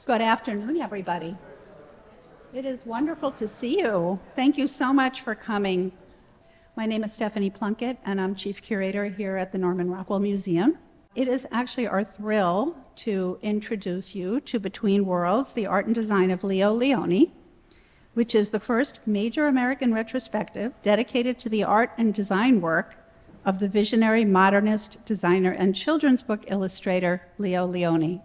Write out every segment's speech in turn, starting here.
Good afternoon, everybody. It is wonderful to see you. Thank you so much for coming. My name is Stephanie Plunkett, and I'm Chief Curator here at the Norman Rockwell Museum. It is actually our thrill to introduce you to Between Worlds, the art and design of Leo Lionni, which is the first major American retrospective dedicated to the art and design work of the visionary modernist designer and children's book illustrator Leo Lionni.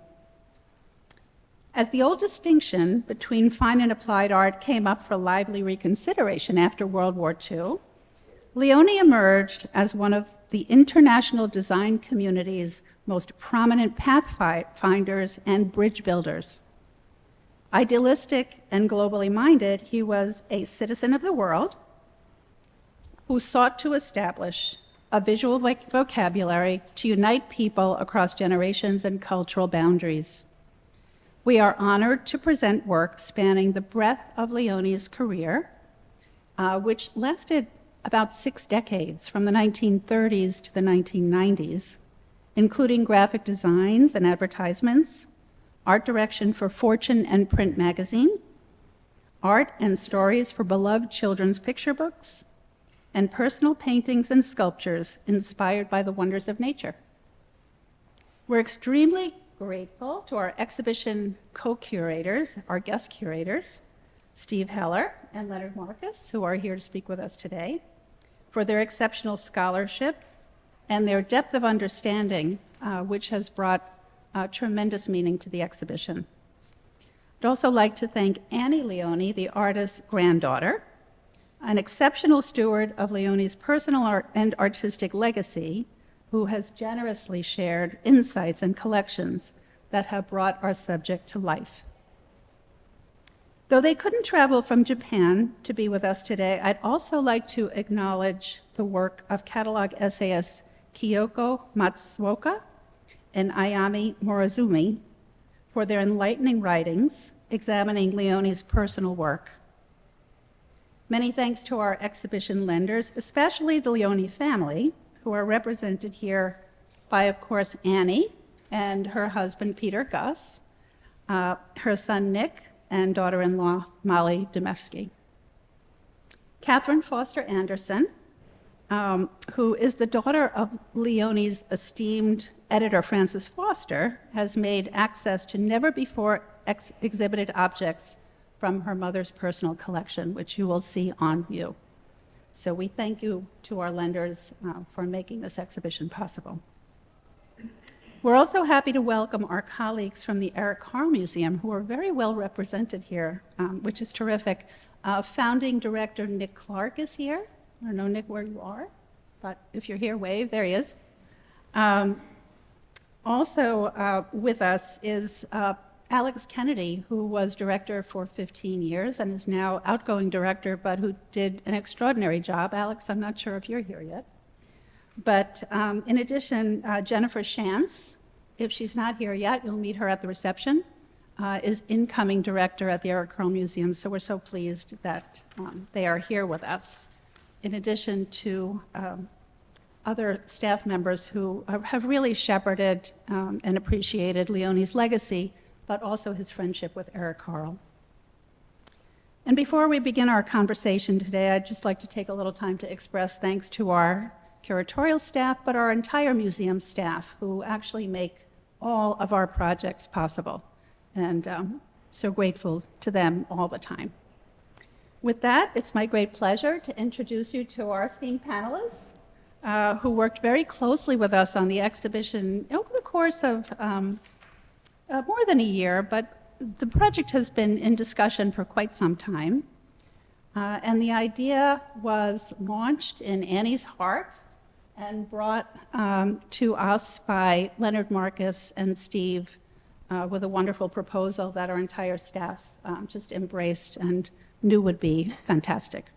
As the old distinction between fine and applied art came up for lively reconsideration after World War II, Lionni emerged as one of the international design community's most prominent pathfinders and bridge builders. Idealistic and globally minded, he was a citizen of the world who sought to establish a visual vocabulary to unite people across generations and cultural boundaries. We are honored to present work spanning the breadth of Lioni's career, which lasted about 6 decades, from the 1930s to the 1990s, including graphic designs and advertisements, art direction for Fortune and Print magazine, art and stories for beloved children's picture books, and personal paintings and sculptures inspired by the wonders of nature. We're extremely grateful to our exhibition co-curators, our guest curators, Steve Heller and Leonard Marcus, who are here to speak with us today, for their exceptional scholarship and their depth of understanding, which has brought tremendous meaning to the exhibition. I'd also like to thank Annie Lionni, the artist's granddaughter, an exceptional steward of Lioni's personal art and artistic legacy, who has generously shared insights and collections that have brought our subject to life. Though they couldn't travel from Japan to be with us today, I'd also like to acknowledge the work of catalog essayists Kyoko Matsuoka and Ayami Morozumi for their enlightening writings examining Lioni's personal work. Many thanks to our exhibition lenders, especially the Lionni family, who are represented here by, of course, Annie and her husband, Peter Gus, her son, Nick, and daughter-in-law, Molly Demevsky. Catherine Foster Anderson, who is the daughter of Lioni's esteemed editor, Francis Foster, has made access to never-before exhibited objects from her mother's personal collection, which you will see on view. So we thank you to our lenders for making this exhibition possible. We're also happy to welcome our colleagues from the Eric Carle Museum, who are very well represented here, which is terrific. Founding director Nick Clark is here. I don't know, Nick, where you are, but if you're here, wave. There he is. Also with us is Alex Kennedy, who was director for 15 years and is now outgoing director, but who did an extraordinary job. Alex, I'm not sure if you're here yet. But in addition, Jennifer Shantz, if she's not here yet, you'll meet her at the reception, is incoming director at the Eric Carle Museum, so we're so pleased that they are here with us, in addition to other staff members who have really shepherded and appreciated Lioni's legacy, but also his friendship with Eric Carle. And before we begin our conversation today, I'd just like to take a little time to express thanks to our curatorial staff, but our entire museum staff, who actually make all of our projects possible. And so grateful to them all the time. With that, it's my great pleasure to introduce you to our esteemed panelists, who worked very closely with us on the exhibition over the course of more than a year, but the project has been in discussion for quite some time. And the idea was launched in Annie's heart and brought to us by Leonard Marcus and Steve with a wonderful proposal that our entire staff just embraced and knew would be fantastic.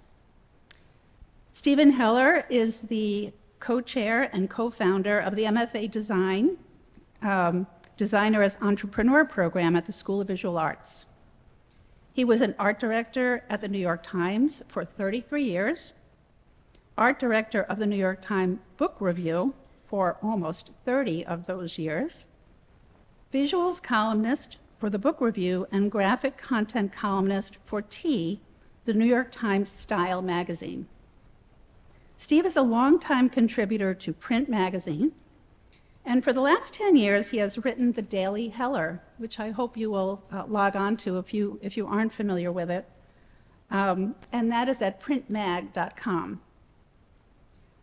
Stephen Heller is the co-chair and co-founder of the MFA Design Designer as Entrepreneur program at the School of Visual Arts. He was an art director at the New York Times for 33 years, art director of the New York Times Book Review for almost 30 of those years, visuals columnist for the book review and graphic content columnist for T, the New York Times Style magazine. Steve is a longtime contributor to print magazine, and for the last 10 years, he has written the Daily Heller, which I hope you will log on to if you aren't familiar with it, and that is at printmag.com.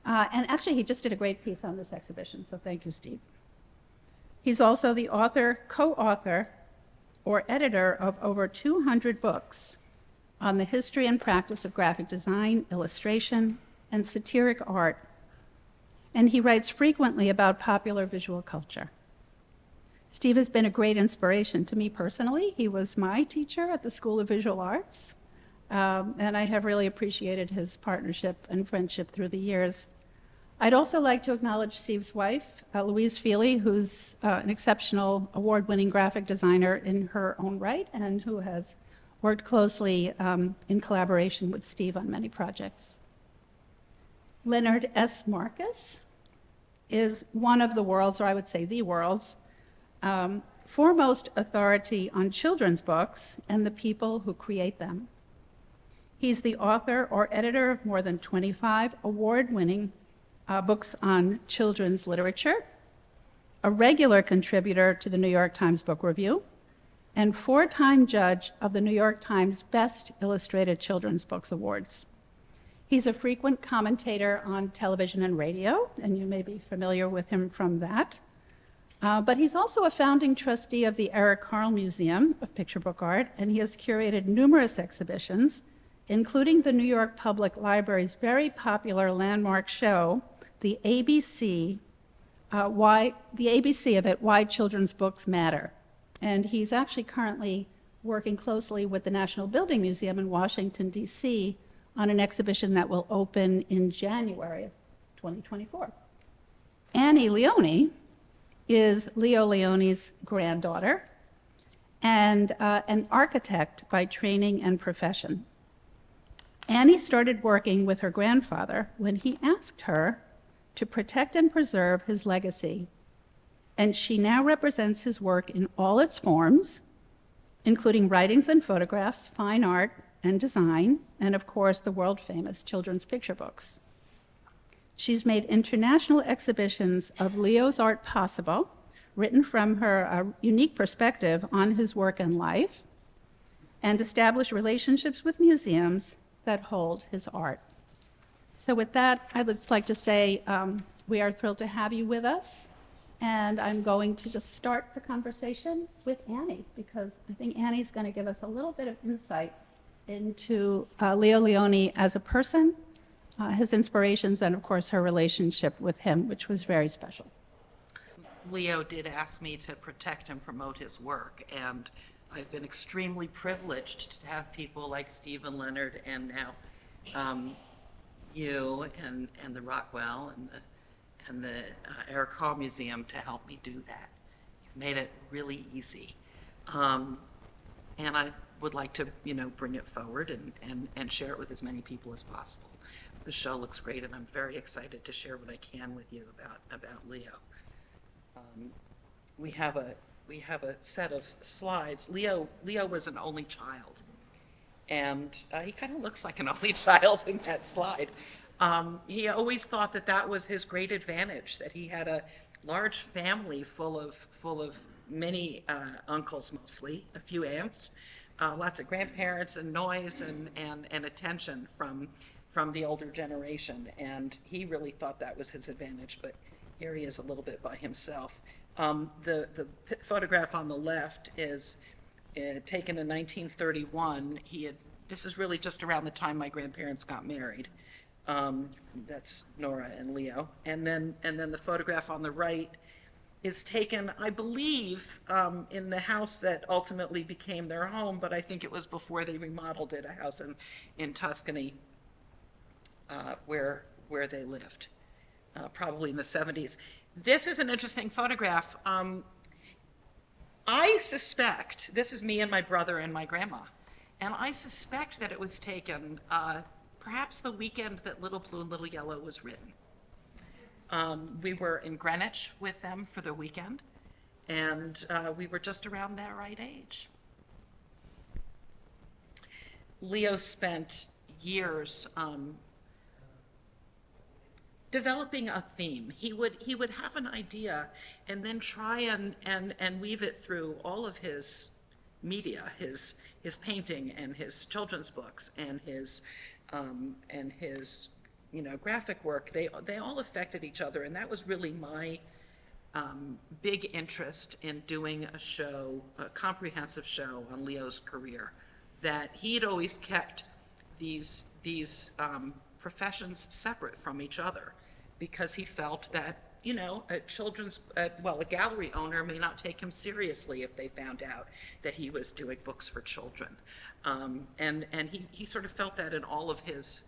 And actually, he just did a great piece on this exhibition, so thank you, Steve. He's also the author, co-author, or editor of over 200 books on the history and practice of graphic design, illustration, and satiric art. And he writes frequently about popular visual culture. Steve has been a great inspiration to me personally. He was my teacher at the School of Visual Arts, and I have really appreciated his partnership and friendship through the years. I'd also like to acknowledge Steve's wife, Louise Feely, who's an exceptional award-winning graphic designer in her own right and who has worked closely in collaboration with Steve on many projects. Leonard S. Marcus is one of the world's, or I would say the world's, foremost authority on children's books and the people who create them. He's the author or editor of more than 25 award-winning books on children's literature, a regular contributor to the New York Times Book Review, and 4-time judge of the New York Times Best Illustrated Children's Books Awards. He's a frequent commentator on television and radio, and you may be familiar with him from that. But he's also a founding trustee of the Eric Carle Museum of Picture Book Art, and he has curated numerous exhibitions, including the New York Public Library's very popular landmark show, the ABC of it, Why Children's Books Matter. And he's actually currently working closely with the National Building Museum in Washington, D.C., on an exhibition that will open in January of 2024. Annie Lionni is Leo Lioni's granddaughter and an architect by training and profession. Annie started working with her grandfather when he asked her to protect and preserve his legacy, and she now represents his work in all its forms, including writings and photographs, fine art and design, and of course the world-famous children's picture books. She's made international exhibitions of Leo's art possible, written from her unique perspective on his work and life, and established relationships with museums that hold his art. So with that, I'd just like to say we are thrilled to have you with us, and I'm going to just start the conversation with Annie, because I think Annie's going to give us a little bit of insight into Leo Lionni as a person, his inspirations, and of course her relationship with him, which was very special. Leo did ask me to protect and promote his work, and I've been extremely privileged to have people like Steve and Leonard, and now you and the Rockwell and the Eric Carle Museum to help me do that. You've made it really easy, and I would like to, bring it forward and share it with as many people as possible. The show looks great, and I'm very excited to share what I can with you about Leo. We have a set of slides. Leo was an only child, and he kind of looks like an only child in that slide. He always thought that was his great advantage, that he had a large family full of many uncles, mostly a few aunts, lots of grandparents, and noise and attention from the older generation, and he really thought that was his advantage. But here he is a little bit by himself. The photograph on the left is taken in 1931. This is really just around the time my grandparents got married. That's Nora and Leo. And then the photograph on the right is taken, I believe, in the house that ultimately became their home, but I think it was before they remodeled it, a house in Tuscany where they lived, probably in the 70s. This is an interesting photograph. I suspect, this is me and my brother and my grandma, and I suspect that it was taken perhaps the weekend that Little Blue and Little Yellow was written. We were in Greenwich with them for the weekend, And we were just around that right age. Leo spent years developing a theme. He would have an idea and then try and weave it through all of his media, his painting and his children's books and his graphic work. They all affected each other, and that was really my big interest in doing a show, a comprehensive show on Leo's career. That he'd always kept these professions separate from each other, because he felt that, a gallery owner may not take him seriously if they found out that he was doing books for children. And he sort of felt that in all of his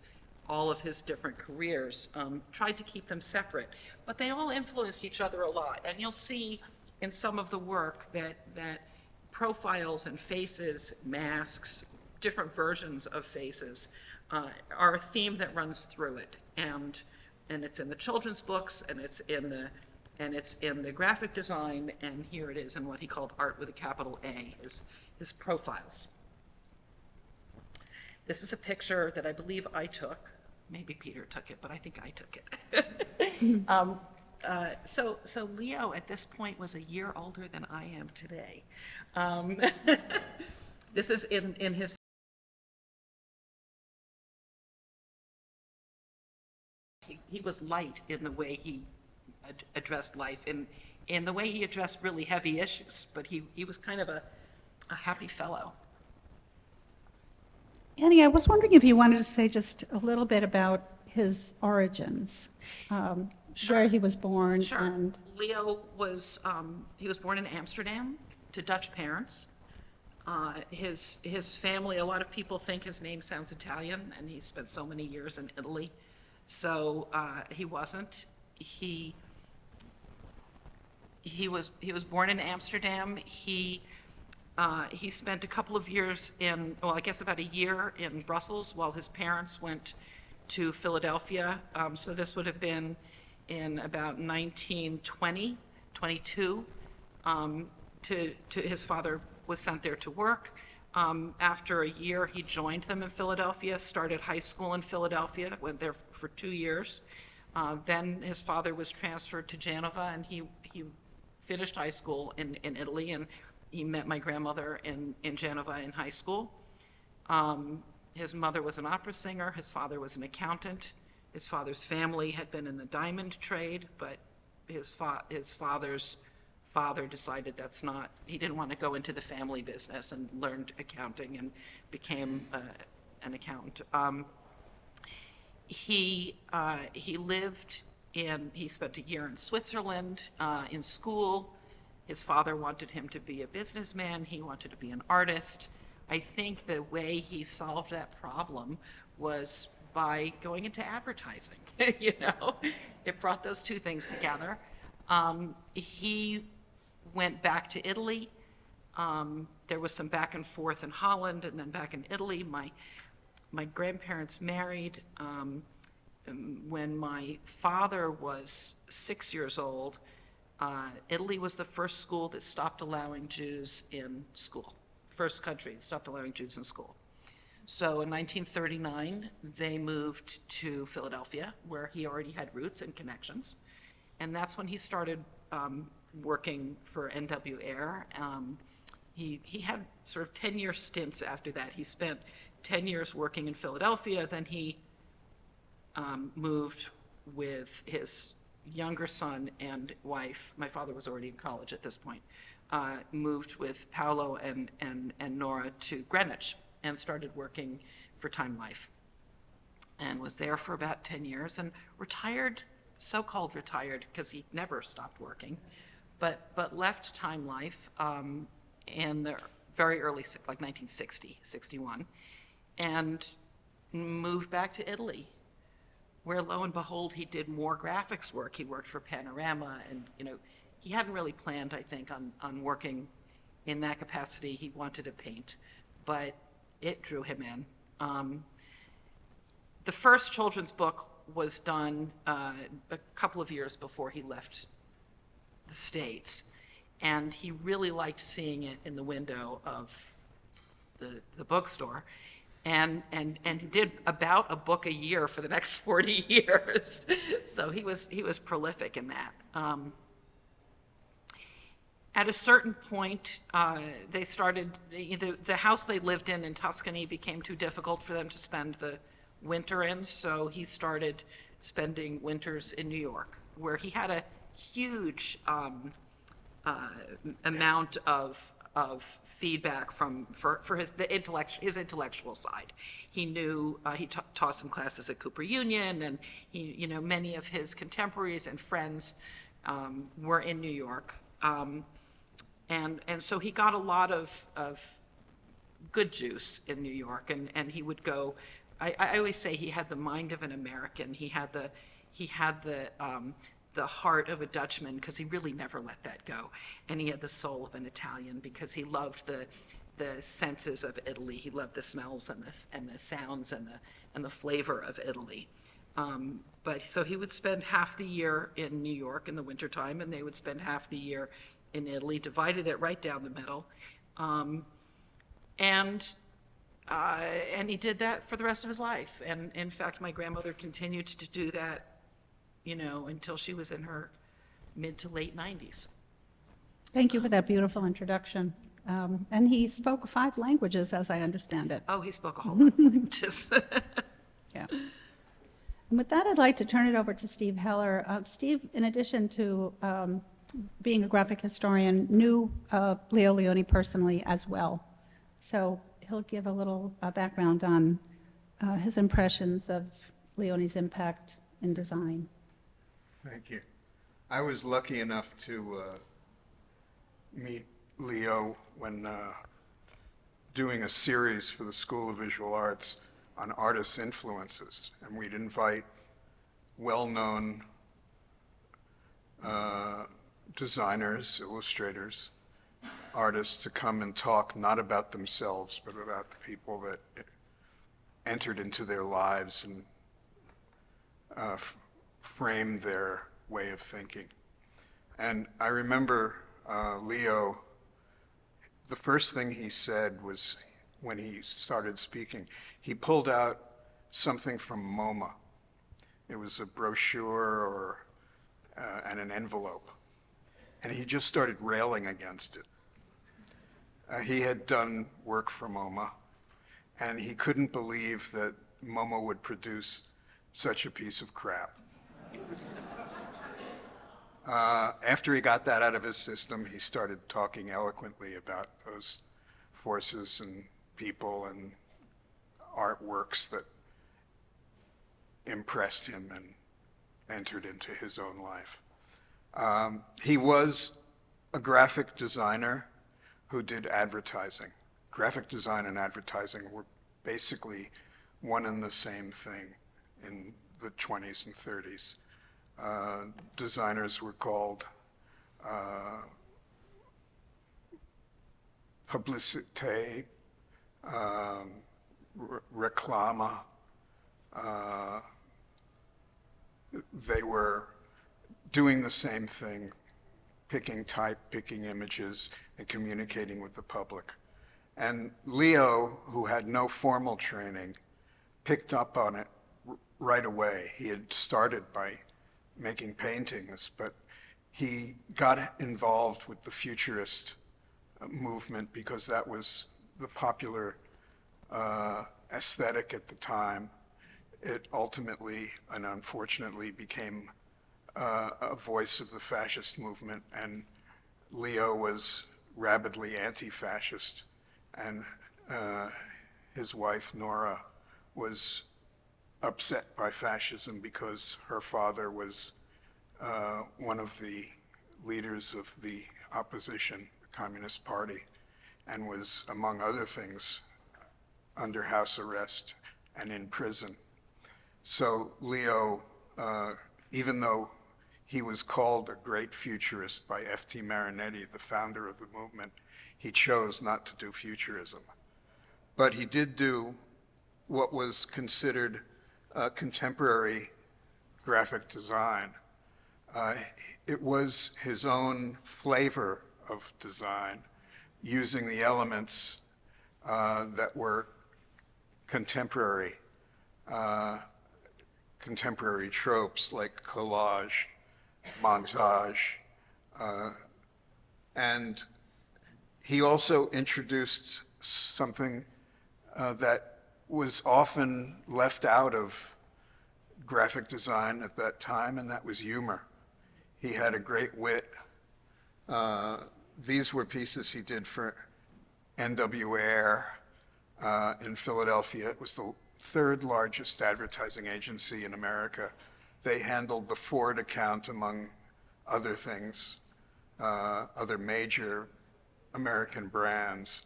different careers, tried to keep them separate, but they all influenced each other a lot. And you'll see in some of the work that profiles and faces, masks, different versions of faces are a theme that runs through it. And it's in the children's books, and it's in the graphic design, and here it is in what he called art with a capital A, his profiles. This is a picture that I believe I took. Maybe Peter took it, but I think I took it. So Leo at this point was a year older than I am today. This is in his. He was light in the way he addressed life, in the way he addressed really heavy issues, but he was kind of a happy fellow. Annie, I was wondering if you wanted to say just a little bit about his origins, Sure. where he was born. Sure. And Leo was born in Amsterdam to Dutch parents. His family, a lot of people think his name sounds Italian, and he spent so many years in Italy. So he wasn't. He was born in Amsterdam. He spent a couple of years about a year in Brussels while his parents went to Philadelphia. So this would have been in about 1920, 22. His father was sent there to work. After a year, he joined them in Philadelphia, started high school in Philadelphia, went there for 2 years. Then his father was transferred to Genova, and he finished high school in Italy, and he met my grandmother in Genova in high school. His mother was an opera singer. His father was an accountant. His father's family had been in the diamond trade, but his father's father decided he didn't want to go into the family business, and learned accounting and became an accountant. He spent a year in Switzerland in school. His father wanted him to be a businessman. He wanted to be an artist. I think the way he solved that problem was by going into advertising. It brought those two things together. He went back to Italy. There was some back and forth in Holland and then back in Italy. My grandparents married when my father was 6 years old. Italy was the first school that stopped allowing Jews in school. First country that stopped allowing Jews in school. So in 1939, they moved to Philadelphia, where he already had roots and connections. And that's when he started working for NW Air. He had sort of 10-year stints after that. He spent 10 years working in Philadelphia, then he moved with his younger son and wife. My father was already in college at this point. Moved with Paolo and Nora to Greenwich and started working for Time Life, and was there for about 10 years and retired, so-called retired, because he never stopped working, but left Time Life in the very early, like 1960, 61, and moved back to Italy, where lo and behold, he did more graphics work. He worked for Panorama, and he hadn't really planned, I think, on working in that capacity. He wanted to paint, but it drew him in. The first children's book was done a couple of years before he left the States, and he really liked seeing it in the window of the bookstore. And he did about a book a year for the next 40 years. So he was prolific in that. At a certain point, they started, the house they lived in Tuscany became too difficult for them to spend the winter in, so he started spending winters in New York, where he had a huge amount of feedback for his intellectual side. He knew he taught some classes at Cooper Union, and many of his contemporaries and friends were in New York. And so he got a lot of good juice in New York, and he would go. I always say he had the mind of an American. He had the heart of a Dutchman, because he really never let that go, and he had the soul of an Italian because he loved the senses of Italy. He loved the smells and the sounds and the flavor of Italy. But so he would spend half the year in New York in the wintertime, and they would spend half the year in Italy, divided it right down the middle. And he did that for the rest of his life. And in fact, my grandmother continued to do that, until she was in her mid to late 90s. Thank you for that beautiful introduction. And he spoke 5 languages, as I understand it. Oh, he spoke a whole lot of languages. Yeah. And with that, I'd like to turn it over to Steve Heller. Steve, in addition to being a graphic historian, knew Leo Lionni personally as well. So he'll give a little background on his impressions of Lioni's impact in design. Thank you. I was lucky enough to meet Leo when doing a series for the School of Visual Arts on artists' influences, and we'd invite well-known designers, illustrators, artists to come and talk not about themselves, but about the people that entered into their lives and framed their way of thinking. And I remember Leo, the first thing he said was, when he started speaking, he pulled out something from MoMA. It was a brochure and an envelope. And he just started railing against it. He had done work for MoMA, and he couldn't believe that MoMA would produce such a piece of crap. After he got that out of his system, he started talking eloquently about those forces and people and artworks that impressed him and entered into his own life. He was a graphic designer who did advertising. Graphic design and advertising were basically one and the same thing in the 20s and 30s. Designers were called publicité, reclama. They were doing the same thing, picking type, picking images, and communicating with the public. And Leo, who had no formal training, picked up on it right away. He had started by making paintings, but he got involved with the futurist movement because that was the popular aesthetic at the time. It ultimately and unfortunately became a voice of the fascist movement, and Leo was rabidly anti-fascist, and his wife Nora was upset by fascism because her father was one of the leaders of the opposition, the Communist Party, and was, among other things, under house arrest and in prison. So Leo, even though he was called a great futurist by F.T. Marinetti, the founder of the movement, he chose not to do futurism. But he did do what was considered contemporary graphic design. It was his own flavor of design, using the elements that were contemporary tropes like collage, montage, and he also introduced something that was often left out of graphic design at that time, and that was humor. He had a great wit. These were pieces he did for NW Air in Philadelphia. It was the third largest advertising agency in America. They handled the Ford account, among other things, other major American brands.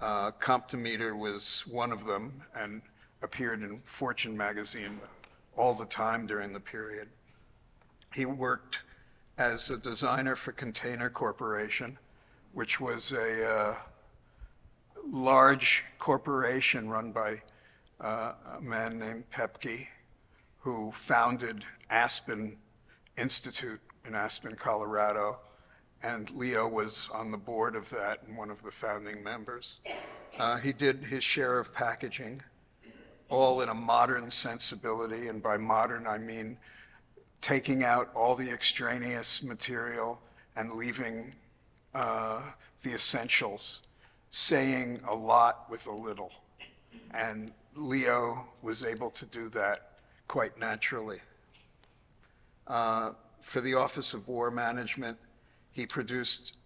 Comptometer was one of them and appeared in Fortune magazine all the time during the period. He worked as a designer for Container Corporation, which was a large corporation run by a man named Pepke, who founded Aspen Institute in Aspen, Colorado, and Leo was on the board of that and one of the founding members. He did his share of packaging, all in a modern sensibility, and by modern I mean taking out all the extraneous material and leaving the essentials, saying a lot with a little. And Leo was able to do that quite naturally. For the Office of War Management, he produced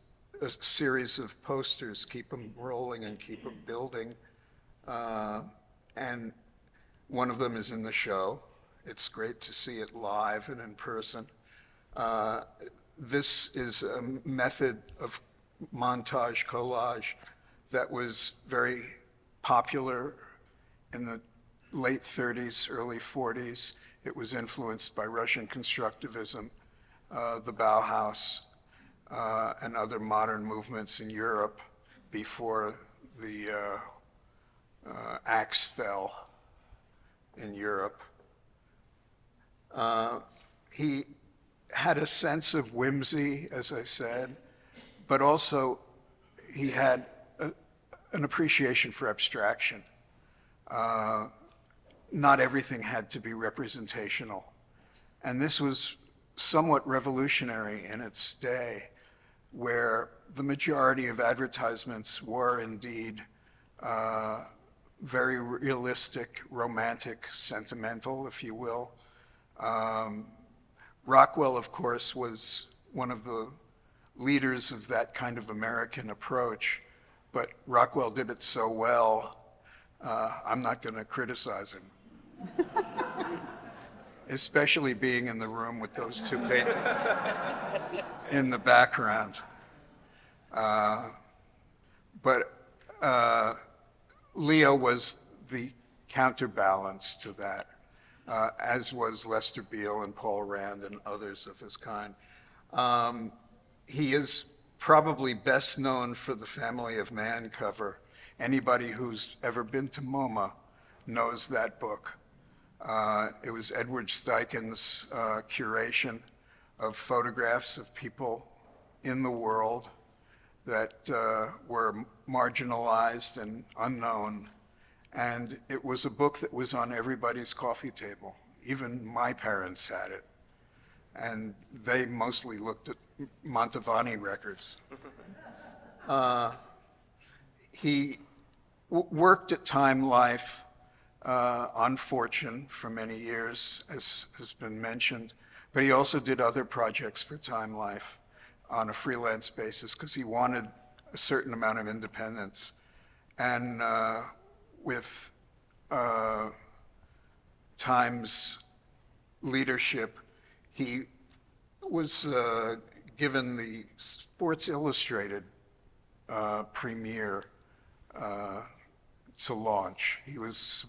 a series of posters, Keep 'em Rolling and Keep 'em Building, and one of them is in the show. It's great to see it live and in person. This is a method of montage collage that was very popular in the late 30s, early 40s. It was influenced by Russian constructivism, the Bauhaus, and other modern movements in Europe before the axe fell in Europe. He had a sense of whimsy, as I said, but also he had an appreciation for abstraction. Not everything had to be representational. And this was somewhat revolutionary in its day, where the majority of advertisements were indeed very realistic, romantic, sentimental, if you will. Rockwell, of course, was one of the leaders of that kind of American approach, but Rockwell did it so well, I'm not going to criticize him. Especially being in the room with those two paintings in the background. But Leo was the counterbalance to that, as was Lester Beale and Paul Rand and others of his kind. He is probably best known for the Family of Man cover. Anybody who's ever been to MoMA knows that book. It was Edward Steichen's curation of photographs of people in the world that were marginalized and unknown. And it was a book that was on everybody's coffee table. Even my parents had it. And they mostly looked at Mantovani records. He worked at Time Life on Fortune for many years, as has been mentioned, but he also did other projects for Time Life on a freelance basis because he wanted a certain amount of independence. And with Time's leadership, he was given the Sports Illustrated premiere to launch. He was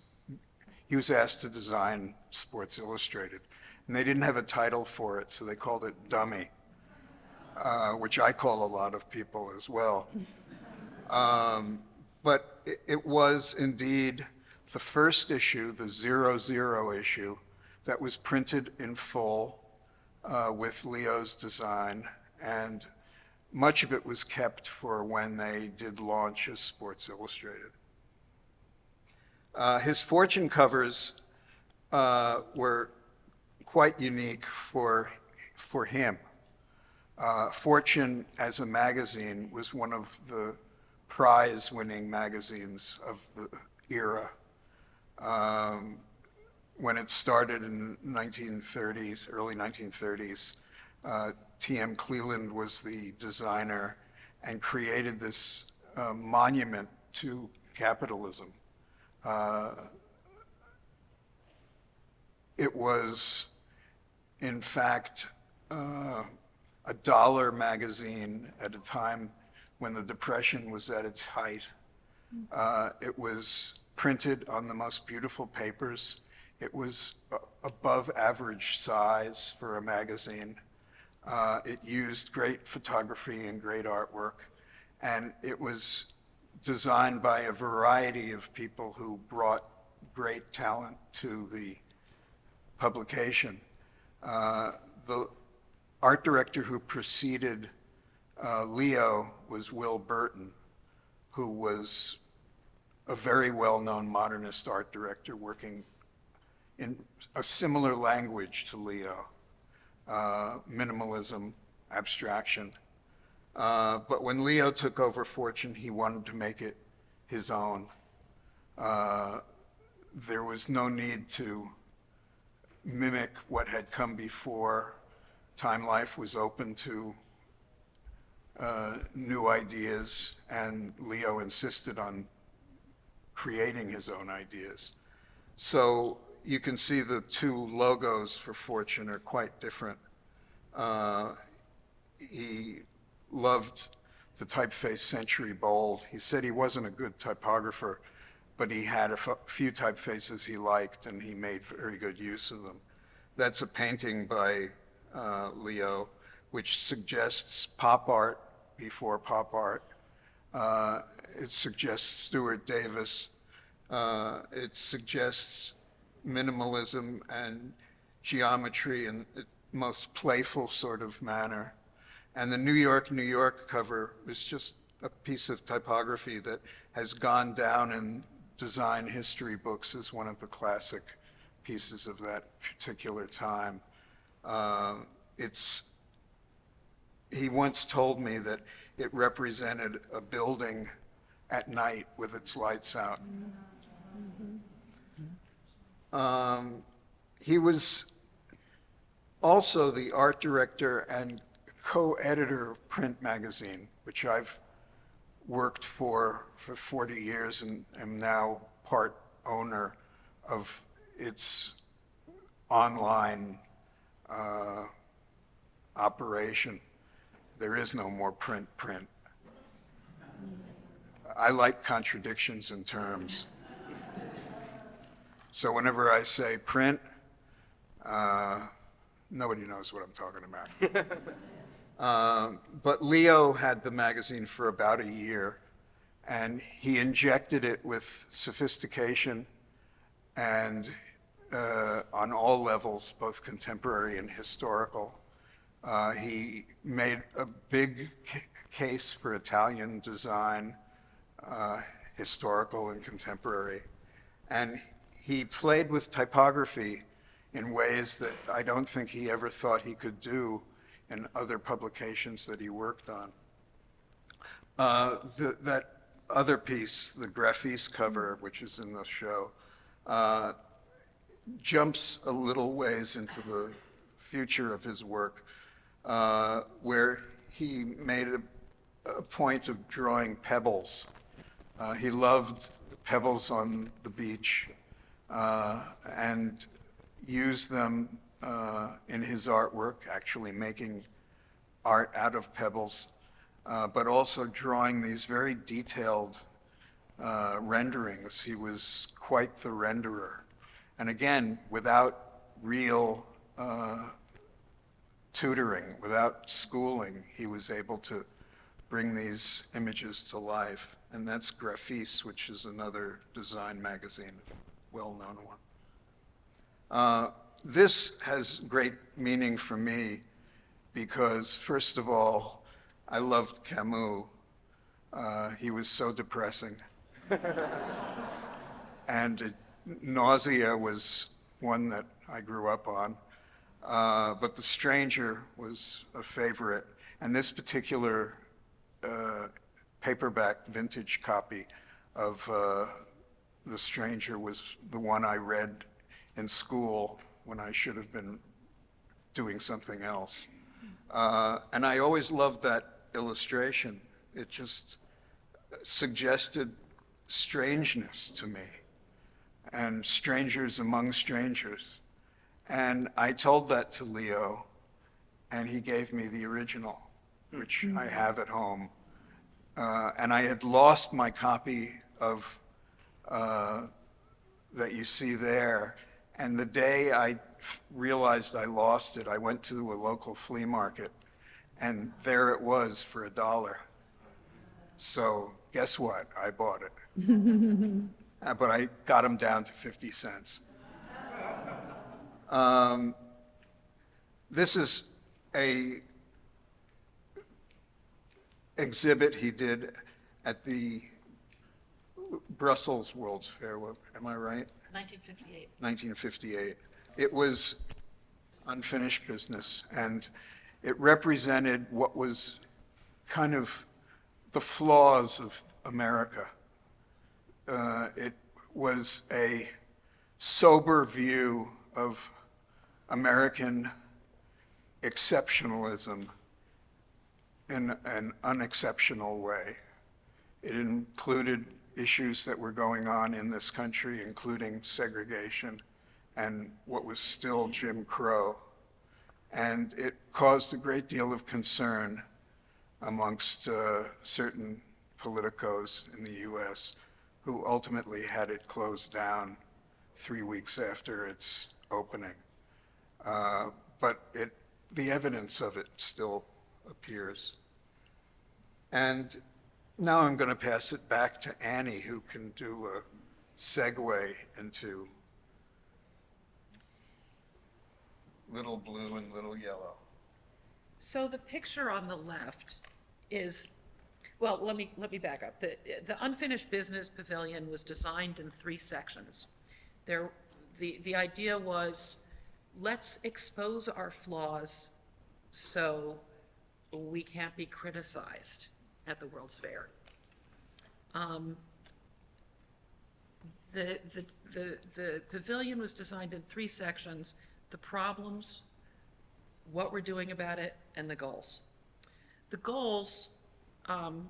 asked to design Sports Illustrated, and they didn't have a title for it, so they called it Dummy, which I call a lot of people as well. But it was indeed the first issue, the 00 issue, that was printed in full with Leo's design, and much of it was kept for when they did launch as Sports Illustrated. His Fortune covers were quite unique for him. Fortune as a magazine was one of the prize-winning magazines of the era. When it started in 1930s, early 1930s, T.M. Cleland was the designer and created this monument to capitalism. It was, in fact, a dollar magazine at a time when the Depression was at its height. It was printed on the most beautiful papers. It was above average size for a magazine. It used great photography and great artwork. And it was designed by a variety of people who brought great talent to the publication. The art director who preceded Leo was Will Burton, who was a very well-known modernist art director working in a similar language to Leo, minimalism, abstraction. But when Leo took over Fortune, he wanted to make it his own. There was no need to mimic what had come before. Time Life was open to new ideas, and Leo insisted on creating his own ideas. So you can see the two logos for Fortune are quite different. He loved the typeface Century Bold. He said he wasn't a good typographer, but he had a few typefaces he liked, and he made very good use of them. That's a painting by Leo, which suggests pop art before pop art. It suggests Stuart Davis. It suggests minimalism and geometry in the most playful sort of manner. And the New York, New York cover was just a piece of typography that has gone down in design history books as one of the classic pieces of that particular time. He once told me that it represented a building at night with its lights out. He was also the art director and co-editor of Print Magazine, which I've worked for 40 years and am now part owner of its online operation. There is no more print. I like contradictions in terms. So whenever I say print, nobody knows what I'm talking about. But Leo had the magazine for about a year, and he injected it with sophistication and on all levels, both contemporary and historical. He made a big case for Italian design, historical and contemporary. And he played with typography in ways that I don't think he ever thought he could do in other publications that he worked on. That other piece, the Graphiste cover, which is in the show, jumps a little ways into the future of his work, where he made a point of drawing pebbles. He loved pebbles on the beach and used them in his artwork, actually making art out of pebbles, but also drawing these very detailed renderings. He was quite the renderer. And again, without real tutoring, without schooling, he was able to bring these images to life. And that's Graphiste, which is another design magazine, well-known one. This has great meaning for me because, first of all, I loved Camus. He was so depressing. And Nausea was one that I grew up on. But The Stranger was a favorite. And this particular paperback vintage copy of The Stranger was the one I read in school when I should have been doing something else. And I always loved that illustration. It just suggested strangeness to me, and strangers among strangers. And I told that to Leo, and he gave me the original, which I have at home. And I had lost my copy of that you see there. And the day I realized I lost it, I went to a local flea market, and there it was for $1. So guess what? I bought it. But I got them down to 50 cents. This is a exhibit he did at the Brussels World's Fair. Am I right? 1958. 1958. It was unfinished business, and it represented what was kind of the flaws of America. It was a sober view of American exceptionalism in an unexceptional way. It included issues that were going on in this country, including segregation and what was still Jim Crow. And it caused a great deal of concern amongst certain politicos in the US who ultimately had it closed down 3 weeks after its opening. But the evidence of it still appears. And now I'm going to pass it back to Annie, who can do a segue into Little Blue and Little Yellow. So the picture on the left is, well, let me back up. The unfinished business pavilion was designed in 3 sections. The idea was, let's expose our flaws so we can't be criticized at the World's Fair. The pavilion was designed in 3 sections: the problems, what we're doing about it, and the goals. The goals, the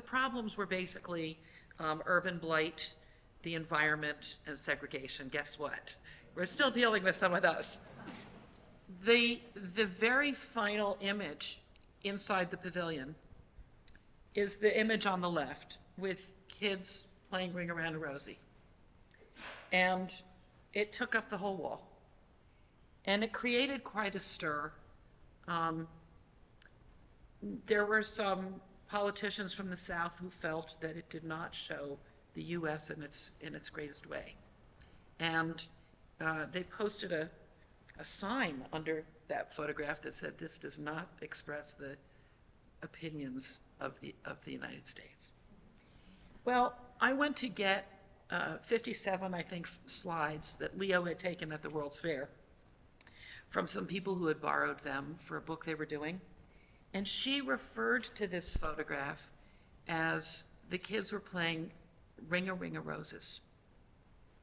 problems were basically urban blight, the environment, and segregation. Guess what? We're still dealing with some of those. The very final image inside the pavilion is the image on the left with kids playing Ring Around a Rosie. And it took up the whole wall. And it created quite a stir. There were some politicians from the South who felt that it did not show the US in its greatest way. And they posted a sign under that photograph that said, "This does not express the opinions of the United States." Well, I went to get 57, I think, slides that Leo had taken at the World's Fair from some people who had borrowed them for a book they were doing. And she referred to this photograph as the kids were playing Ring a Roses.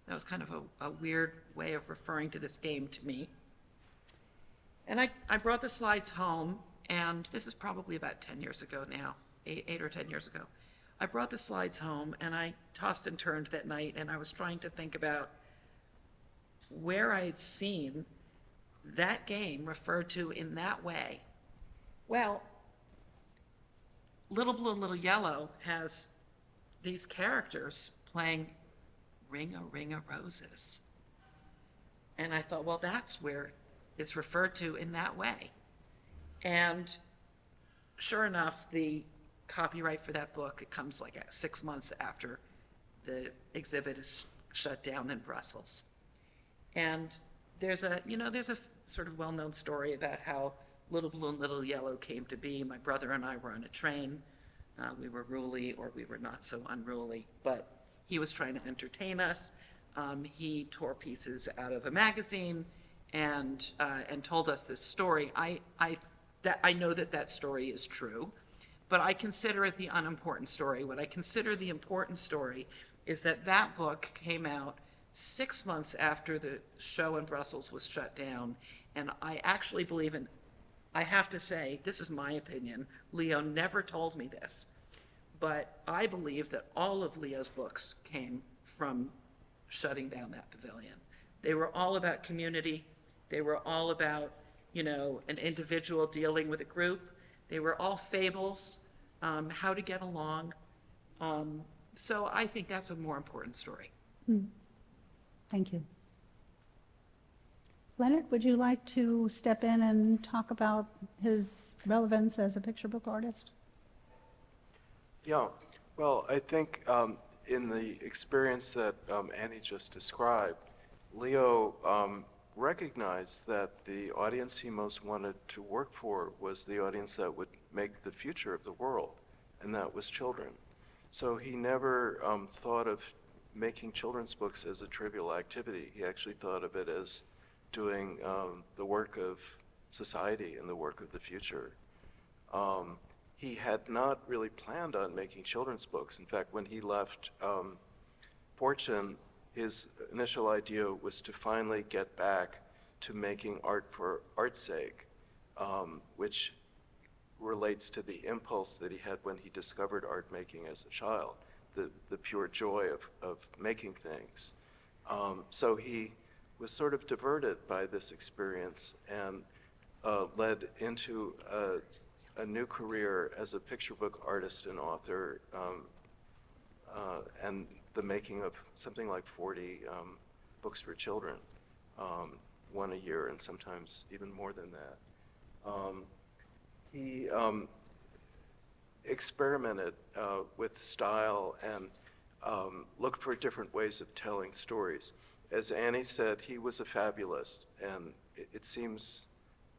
That was kind of a weird way of referring to this game to me. And I brought the slides home, and this is probably about 10 years ago now, 8 or 10 years ago. I brought the slides home, and I tossed and turned that night, and I was trying to think about where I had seen that game referred to in that way. Well, Little Blue and Little Yellow has these characters playing Ring a Roses. And I thought, well, that's where it's referred to in that way. And sure enough, the copyright for that book, it comes like 6 months after the exhibit is shut down in Brussels. And there's a sort of well-known story about how Little Blue and Little Yellow came to be. My brother and I were on a train. We were ruly, or we were not so unruly, but he was trying to entertain us. He tore pieces out of a magazine and told us this story. I know that story is true, but I consider it the unimportant story. What I consider the important story is that book came out 6 months after the show in Brussels was shut down, and I actually believe in, I have to say, this is my opinion, Leo never told me this, but I believe that all of Leo's books came from shutting down that pavilion. They were all about community. They were all about, an individual dealing with a group. They were all fables, how to get along. So I think that's a more important story. Thank you. Leonard, would you like to step in and talk about his relevance as a picture book artist? Yeah, well, I think in the experience that Annie just described, Leo recognized that the audience he most wanted to work for was the audience that would make the future of the world, and that was children. So he never thought of making children's books as a trivial activity. He actually thought of it as doing the work of society and the work of the future. He had not really planned on making children's books. In fact, when he left Fortune, his initial idea was to finally get back to making art for art's sake, which relates to the impulse that he had when he discovered art making as a child, the pure joy of making things. So he was sort of diverted by this experience and led into a new career as a picture book artist and author, and the making of something like 40 books for children, one a year and sometimes even more than that. He experimented with style and looked for different ways of telling stories. As Annie said, he was a fabulist, and it seems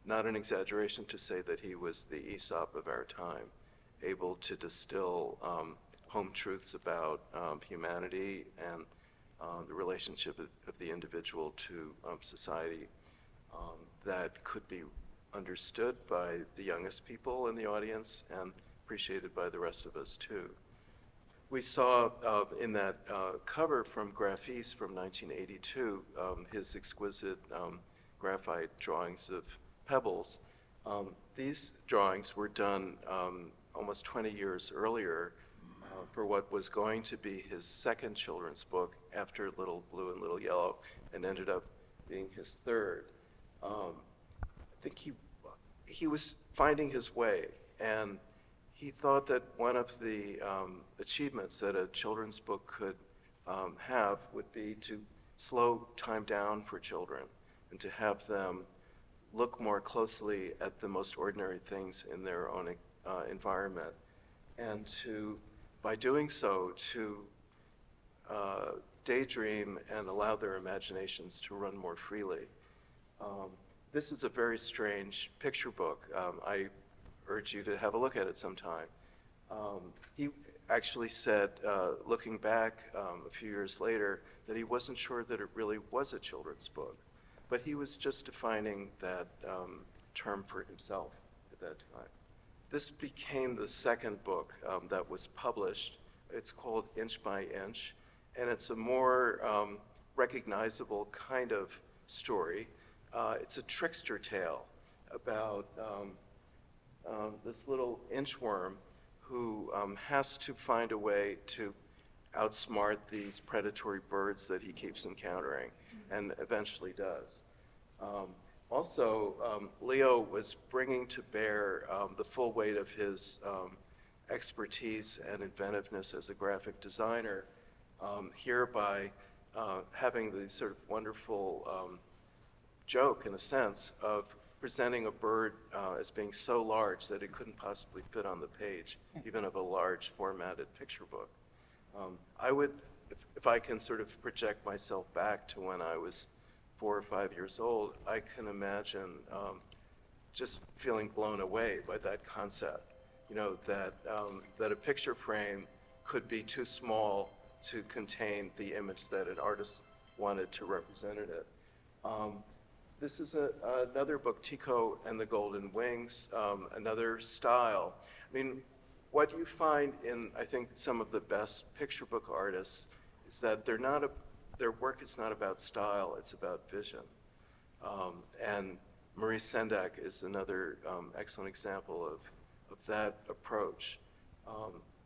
not an exaggeration to say that he was the Aesop of our time, able to distill home truths about humanity and the relationship of the individual to society that could be understood by the youngest people in the audience and appreciated by the rest of us too. We saw in that cover from Graphese from 1982, his exquisite graphite drawings of pebbles. These drawings were done almost 20 years earlier for what was going to be his second children's book after Little Blue and Little Yellow, and ended up being his third. I think he was finding his way, and he thought that one of the achievements that a children's book could have would be to slow time down for children and to have them look more closely at the most ordinary things in their own environment, and to, by doing so, to daydream and allow their imaginations to run more freely. This is a very strange picture book. I urge you to have a look at it sometime. He actually said, looking back a few years later, that he wasn't sure that it really was a children's book, but he was just defining that term for himself at that time. This became the second book that was published. It's called Inch by Inch, and it's a more recognizable kind of story. It's a trickster tale about this little inchworm who has to find a way to outsmart these predatory birds that he keeps encountering, and eventually does. Also, Leo was bringing to bear the full weight of his expertise and inventiveness as a graphic designer, here by having the sort of wonderful joke, in a sense, of presenting a bird as being so large that it couldn't possibly fit on the page, even of a large formatted picture book. I would, if I can sort of project myself back to when I was 4 or 5 years old, I can imagine just feeling blown away by that concept. That a picture frame could be too small to contain the image that an artist wanted to represent it. This is another book, Tico and the Golden Wings, another style. I mean, what you find in, I think, some of the best picture book artists is that their work is not about style, it's about vision. And Marie Sendak is another excellent example of that approach.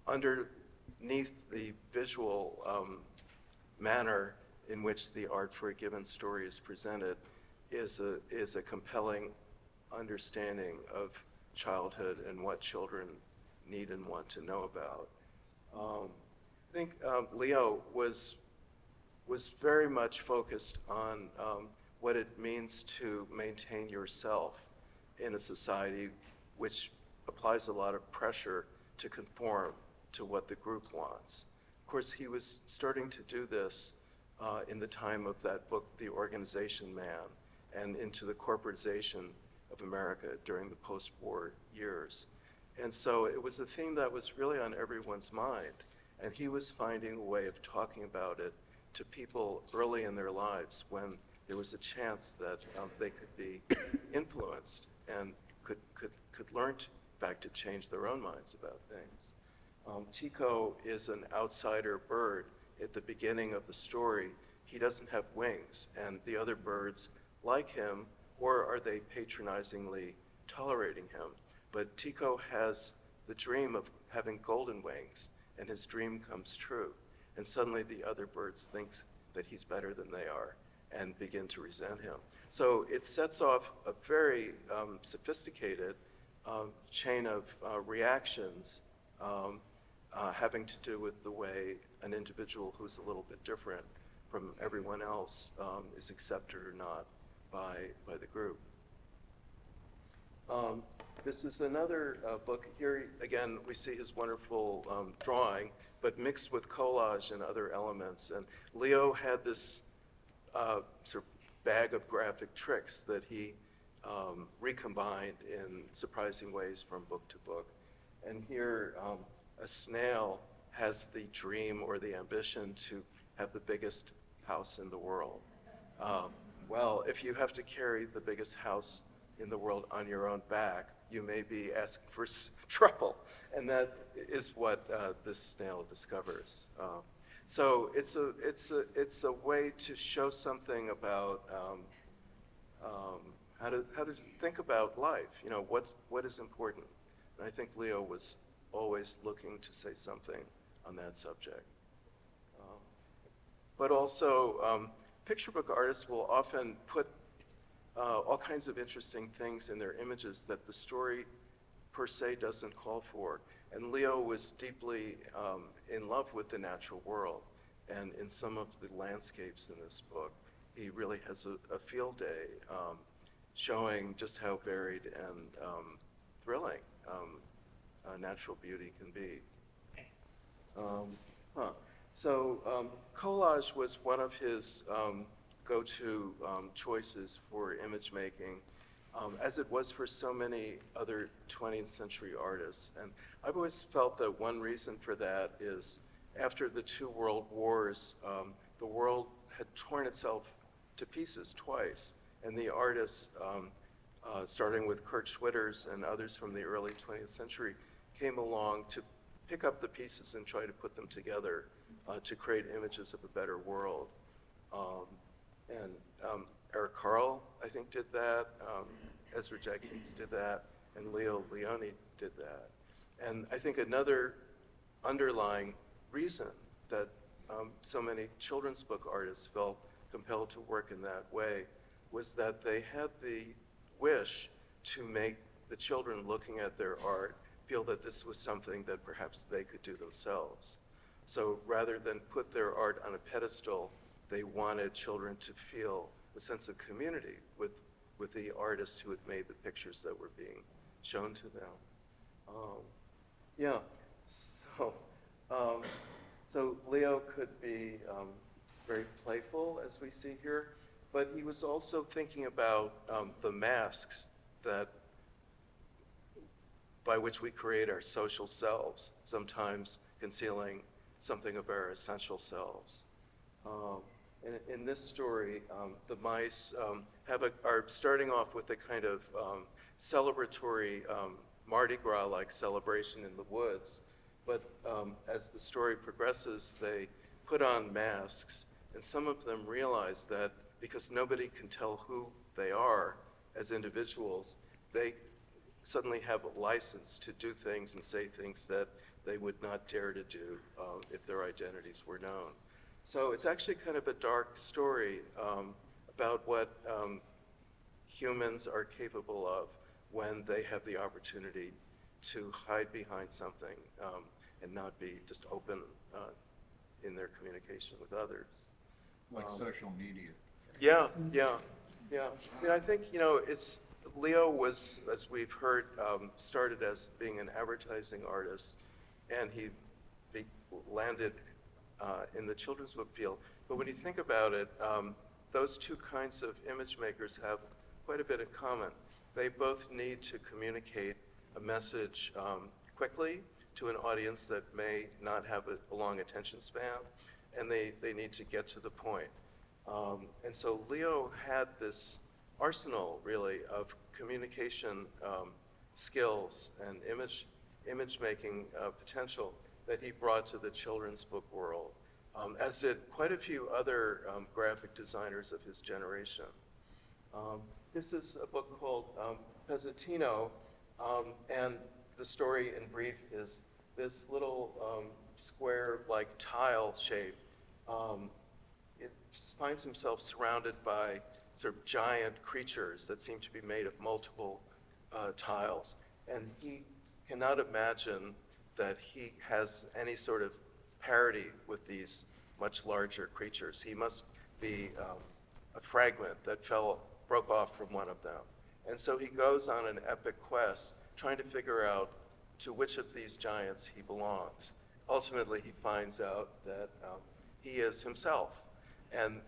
Underneath the visual manner in which the art for a given story is presented is a compelling understanding of childhood and what children need and want to know about. I think Leo was very much focused on what it means to maintain yourself in a society which applies a lot of pressure to conform to what the group wants. Of course, he was starting to do this in the time of that book, The Organization Man, and into the corporatization of America during the post-war years. And so it was a theme that was really on everyone's mind, and he was finding a way of talking about it to people early in their lives when there was a chance that they could be influenced and could learn, in fact, to change their own minds about things. Tico is an outsider bird at the beginning of the story. He doesn't have wings, and the other birds like him, or are they patronizingly tolerating him? But Tico has the dream of having golden wings, and his dream comes true. And suddenly the other birds think that he's better than they are and begin to resent him. So it sets off a very sophisticated chain of reactions having to do with the way an individual who's a little bit different from everyone else is accepted or not by the group. This is another book. Here, again, we see his wonderful drawing, but mixed with collage and other elements. And Leo had this sort of bag of graphic tricks that he recombined in surprising ways from book to book. And here, a snail has the dream or the ambition to have the biggest house in the world. Well, if you have to carry the biggest house in the world on your own back, you may be asking for trouble. And that is what this snail discovers. So it's a way to show something about how to think about life. What is important. And I think Leo was always looking to say something on that subject. But also, picture book artists will often put all kinds of interesting things in their images that the story per se doesn't call for. And Leo was deeply in love with the natural world. And in some of the landscapes in this book, he really has a field day showing just how varied and thrilling natural beauty can be. So collage was one of his go-to choices for image making, as it was for so many other 20th century artists. And I've always felt that one reason for that is after the two world wars, the world had torn itself to pieces twice. And the artists, starting with Kurt Schwitters and others from the early 20th century, came along to pick up the pieces and try to put them together to create images of a better world. And Eric Carle, I think, did that. Ezra Jackins did that. And Leo Lionni did that. And I think another underlying reason that so many children's book artists felt compelled to work in that way was that they had the wish to make the children looking at their art feel that this was something that perhaps they could do themselves. So rather than put their art on a pedestal, they wanted children to feel a sense of community with the artist who had made the pictures that were being shown to them. So Leo could be very playful, as we see here, but he was also thinking about the masks that by which we create our social selves, sometimes concealing something of our essential selves. In this story, the mice are starting off with a kind of celebratory Mardi Gras-like celebration in the woods, but as the story progresses, they put on masks, and some of them realize that because nobody can tell who they are as individuals, they suddenly have a license to do things and say things that they would not dare to do if their identities were known. So it's actually kind of a dark story about what humans are capable of when they have the opportunity to hide behind something and not be just open in their communication with others. Like social media. Yeah. I think, it's Leo was, as we've heard, started as being an advertising artist, and he landed in the children's book field. But when you think about it, those two kinds of image makers have quite a bit in common. They both need to communicate a message quickly to an audience that may not have a long attention span, and they need to get to the point. And so Leo had this arsenal, really, of communication skills and image-making potential that he brought to the children's book world, as did quite a few other graphic designers of his generation. This is a book called Pezzatino, and the story in brief is this little square-like tile shape. It finds himself surrounded by sort of giant creatures that seem to be made of multiple tiles, and he cannot imagine that he has any sort of parity with these much larger creatures. He must be a fragment that broke off from one of them. And so he goes on an epic quest trying to figure out to which of these giants he belongs. Ultimately, he finds out that he is himself. And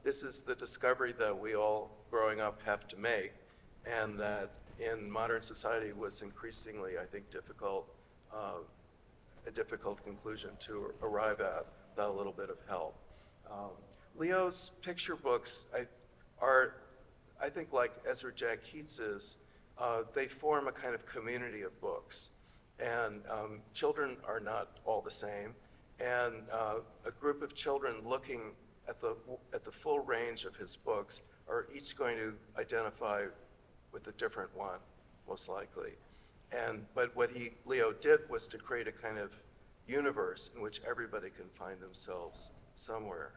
this is the discovery that we all growing up have to make, and that in modern society was increasingly, I think, a difficult conclusion to arrive at without a little bit of help. Leo's picture books are, I think, like Ezra Jack Keats's, they form a kind of community of books. And children are not all the same. And a group of children looking at the full range of his books are each going to identify with a different one, most likely. But what Leo did was to create a kind of universe in which everybody can find themselves somewhere.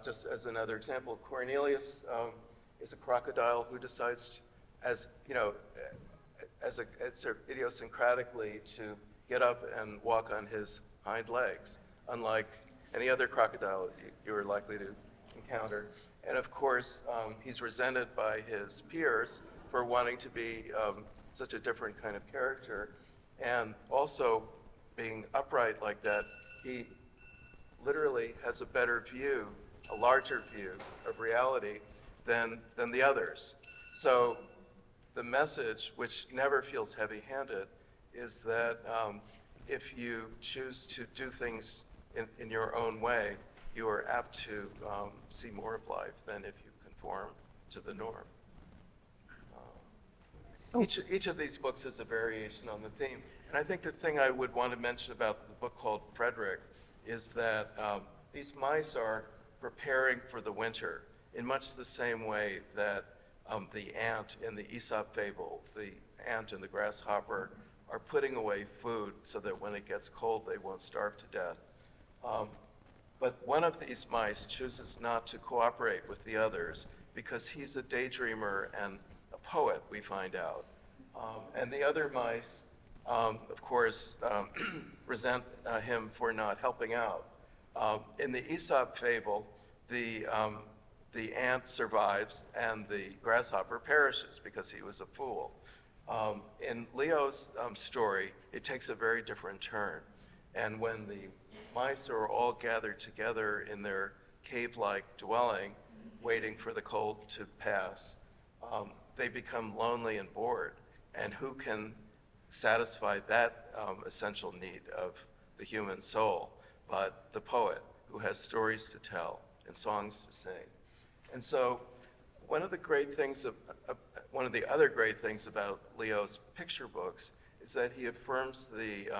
Just as another example, Cornelius is a crocodile who decides, sort of idiosyncratically, to get up and walk on his hind legs, unlike any other crocodile you are likely to encounter. And of course, he's resented by his peers for wanting to be such a different kind of character. And also, being upright like that, he literally has a better view, a larger view of reality than the others. So the message, which never feels heavy-handed, is that if you choose to do things in your own way, you are apt to see more of life than if you conform to the norm. Each of these books is a variation on the theme. And I think the thing I would want to mention about the book called Frederick is that these mice are preparing for the winter in much the same way that the ant in the Aesop fable, the ant and the grasshopper, are putting away food so that when it gets cold, they won't starve to death. But one of these mice chooses not to cooperate with the others because he's a daydreamer and a poet, we find out. And the other mice, of course, resent him for not helping out. In the Aesop fable, the ant survives and the grasshopper perishes because he was a fool. In Leo's story, it takes a very different turn. And when the mice are all gathered together in their cave-like dwelling, waiting for the cold to pass, they become lonely and bored. and who can satisfy that essential need of the human soul, but the poet who has stories to tell and songs to sing. And so one of the other great things about Leo's picture books is that he affirms the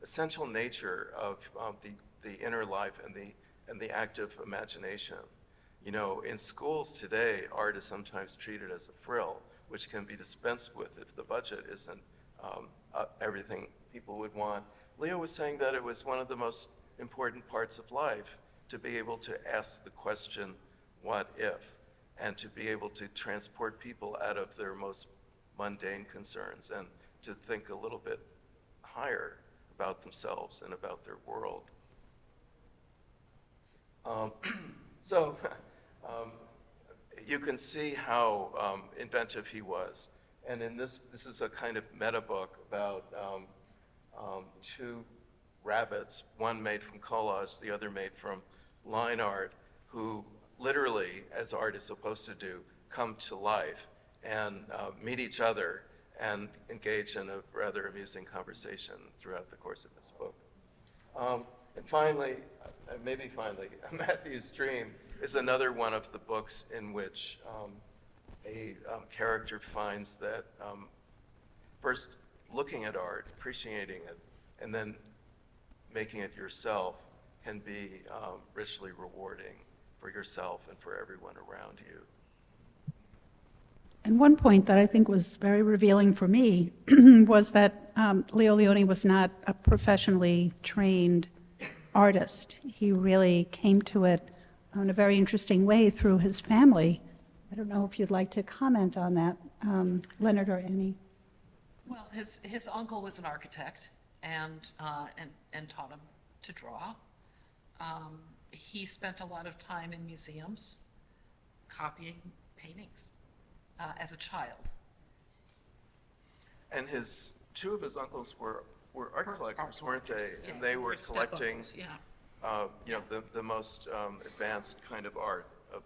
essential nature of the inner life and the active imagination. You know, in schools today, art is sometimes treated as a frill, which can be dispensed with if the budget isn't everything people would want. Leo was saying that it was one of the most important parts of life to be able to ask the question, what if? And to be able to transport people out of their most mundane concerns and to think a little bit higher about themselves and about their world. You can see how inventive he was. And in this is a kind of meta book about two rabbits, one made from collage, the other made from line art, who literally, as art is supposed to do, come to life and meet each other and engage in a rather amusing conversation throughout the course of this book. And finally, Matthew's Dream is another one of the books in which a character finds that first looking at art, appreciating it, and then making it yourself can be richly rewarding for yourself and for everyone around you. And one point that I think was very revealing for me was that Leo Lionni was not a professionally trained artist. He really came to it in a very interesting way through his family. I don't know if you'd like to comment on that, Leonard or Annie. Well, his uncle was an architect and taught him to draw. He spent a lot of time in museums copying paintings as a child. And two of his uncles were art collectors, weren't they? Yes, And they were collecting, step-uncles, yeah. the most advanced kind of art of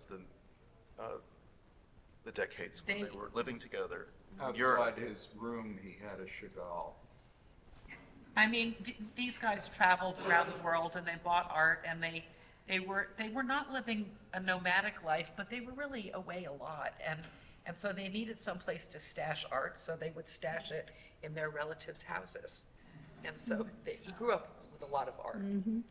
the decades when they were living together. Outside his room, he had a Chagall. I mean, these guys traveled around the world and they bought art, and they were not living a nomadic life, but they were really away a lot, and so they needed some place to stash art, so they would stash it in their relatives' houses, and so he grew up with a lot of art.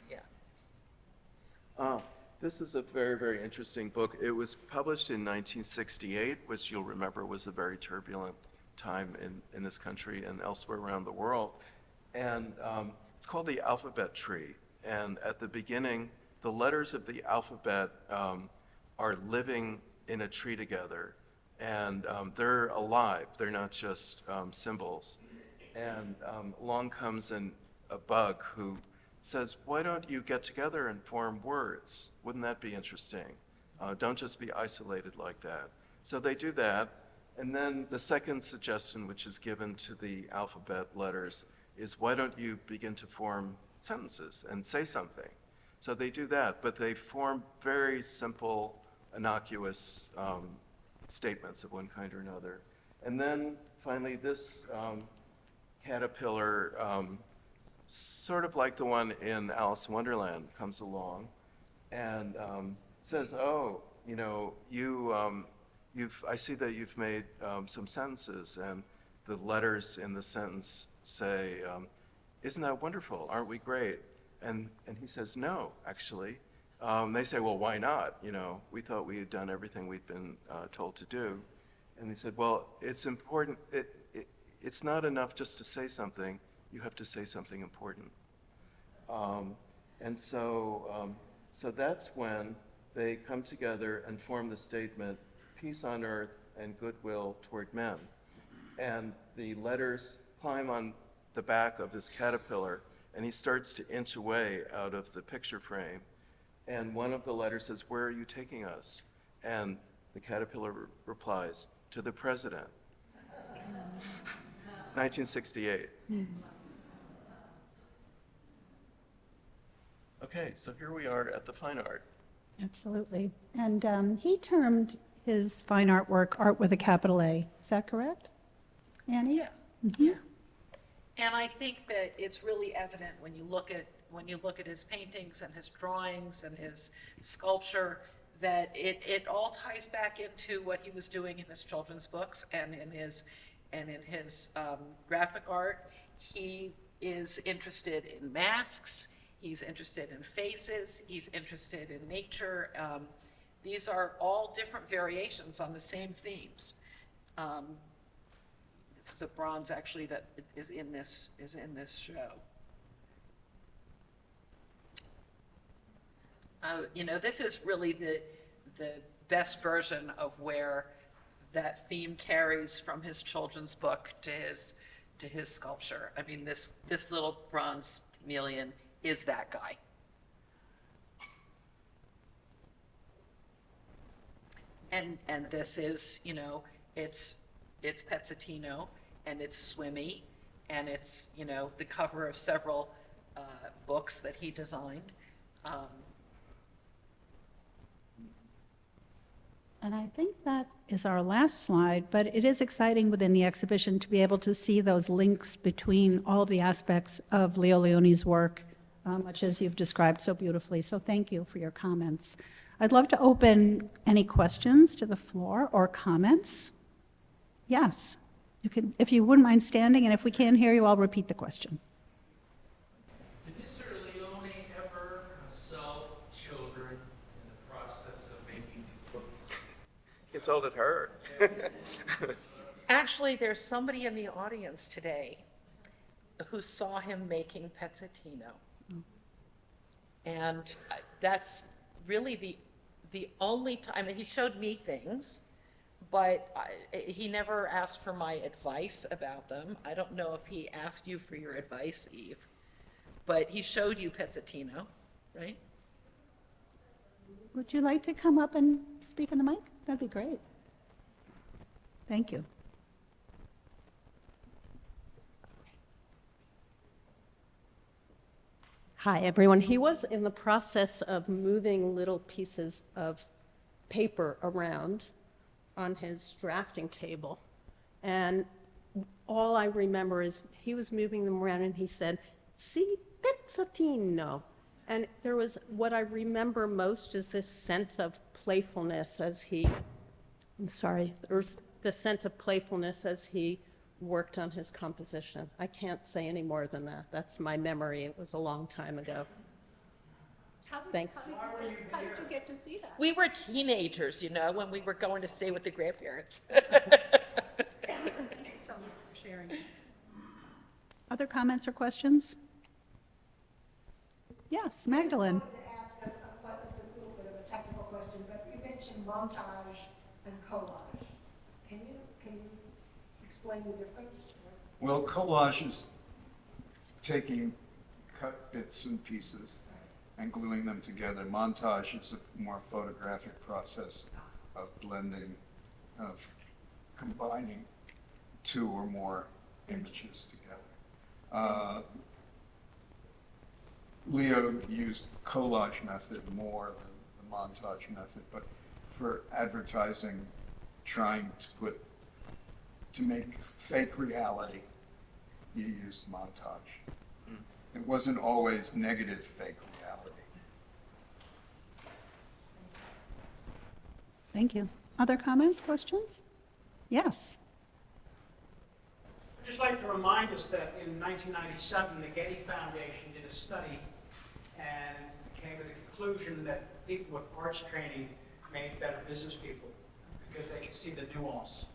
Yeah. This is a very, very interesting book. It was published in 1968, which you'll remember was a very turbulent time in this country and elsewhere around the world. And it's called The Alphabet Tree. And at the beginning, the letters of the alphabet are living in a tree together. And they're alive. They're not just symbols. And along comes a bug who says, why don't you get together and form words? Wouldn't that be interesting? Don't just be isolated like that. So they do that. And then the second suggestion, which is given to the alphabet letters, is why don't you begin to form sentences and say something? So they do that, but they form very simple, innocuous statements of one kind or another. And then finally this caterpillar, sort of like the one in Alice in Wonderland, comes along and says, oh, I see that you've made some sentences, and the letters in the sentence say, isn't that wonderful? Aren't we great? And he says, no, actually. They say, well, why not? We thought we had done everything we'd been told to do. And he said, well, it's important. It's not enough just to say something. You have to say something important. And so that's when they come together and form the statement, peace on earth and goodwill toward men. And the letters climb on the back of this caterpillar, and he starts to inch away out of the picture frame. And one of the letters says, where are you taking us? And the caterpillar replies, to the president. 1968. Okay, so here we are at the fine art. Absolutely. And he termed his fine artwork art with a capital A. Is that correct? Annie? Yeah, yeah. And I think that it's really evident when you look at his paintings and his drawings and his sculpture, that it all ties back into what he was doing in his children's books and in his graphic art. He is interested in masks. He's interested in faces. He's interested in nature. These are all different variations on the same themes. This is a bronze actually that is in this show. You know, this is really the best version of where that theme carries from his children's book to his sculpture. I mean, this little bronze chameleon is that guy. And this is, you know, it's Pezzettino, and it's swimmy, and it's, you know, the cover of several books that he designed. And I think that is our last slide, but it is exciting within the exhibition to be able to see those links between all of the aspects of Leo Lioni's work, much as you've described so beautifully. So thank you for your comments. I'd love to open any questions to the floor or comments. Yes, you can, if you wouldn't mind standing, and if we can't hear you, I'll repeat the question. Did Mr. Lionni ever consult children in the process of making these books? Consulted her. Actually, there's somebody in the audience today who saw him making Pezzettino. And that's really the only time, I mean, he showed me things, but he never asked for my advice about them. I don't know if he asked you for your advice, Eve, but he showed you Pezzettino, right? Would you like to come up and speak in the mic? That'd be great. Thank you. Hi, everyone. He was in the process of moving little pieces of paper around on his drafting table. And all I remember is he was moving them around and he said, "Si pezzettino." And there was, what I remember most is this sense of playfulness as he, there's the sense of playfulness as he worked on his composition. I can't say any more than that. That's my memory. It was a long time ago. Thanks. How did you get to see that? We were teenagers, you know, when we were going to stay with the grandparents. Thank you so much for sharing. Other comments or questions? Yes, Magdalene. I just wanted to ask it's a little bit of a technical question, but you mentioned montage and collage. Can you explain the difference? Well, collage is taking cut bits and pieces and gluing them together. Montage is a more photographic process of blending, of combining two or more images together. Leo used the collage method more than the montage method, but for advertising, trying to make fake reality, he used montage. It wasn't always negative fake reality. Thank you. Other comments, questions? Yes. I'd just like to remind us that in 1997, the Getty Foundation did a study and came to the conclusion that people with arts training made better business people because they could see the nuance.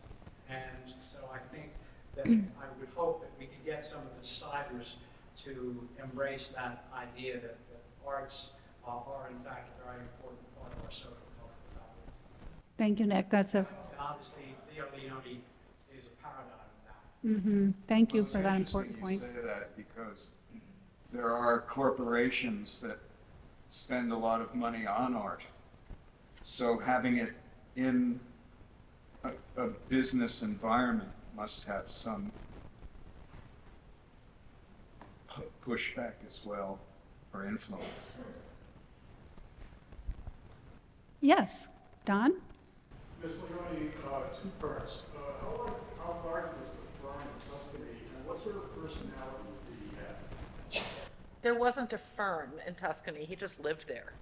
And so I think that I would hope that we could get some of the deciders to embrace that idea that arts are in fact a very important part of our social cultural fabric. Thank you, Nick. That's a, And obviously, Leo Lionni is a paradigm of that. thank you Well, it's for that interesting important point. You say that because there are corporations that spend a lot of money on art. So having it in a business environment must have some pushback as well, or influence. Yes, Don? Ms. Lionni, two parts. How large was the firm there wasn't a firm in Tuscany. He just lived there.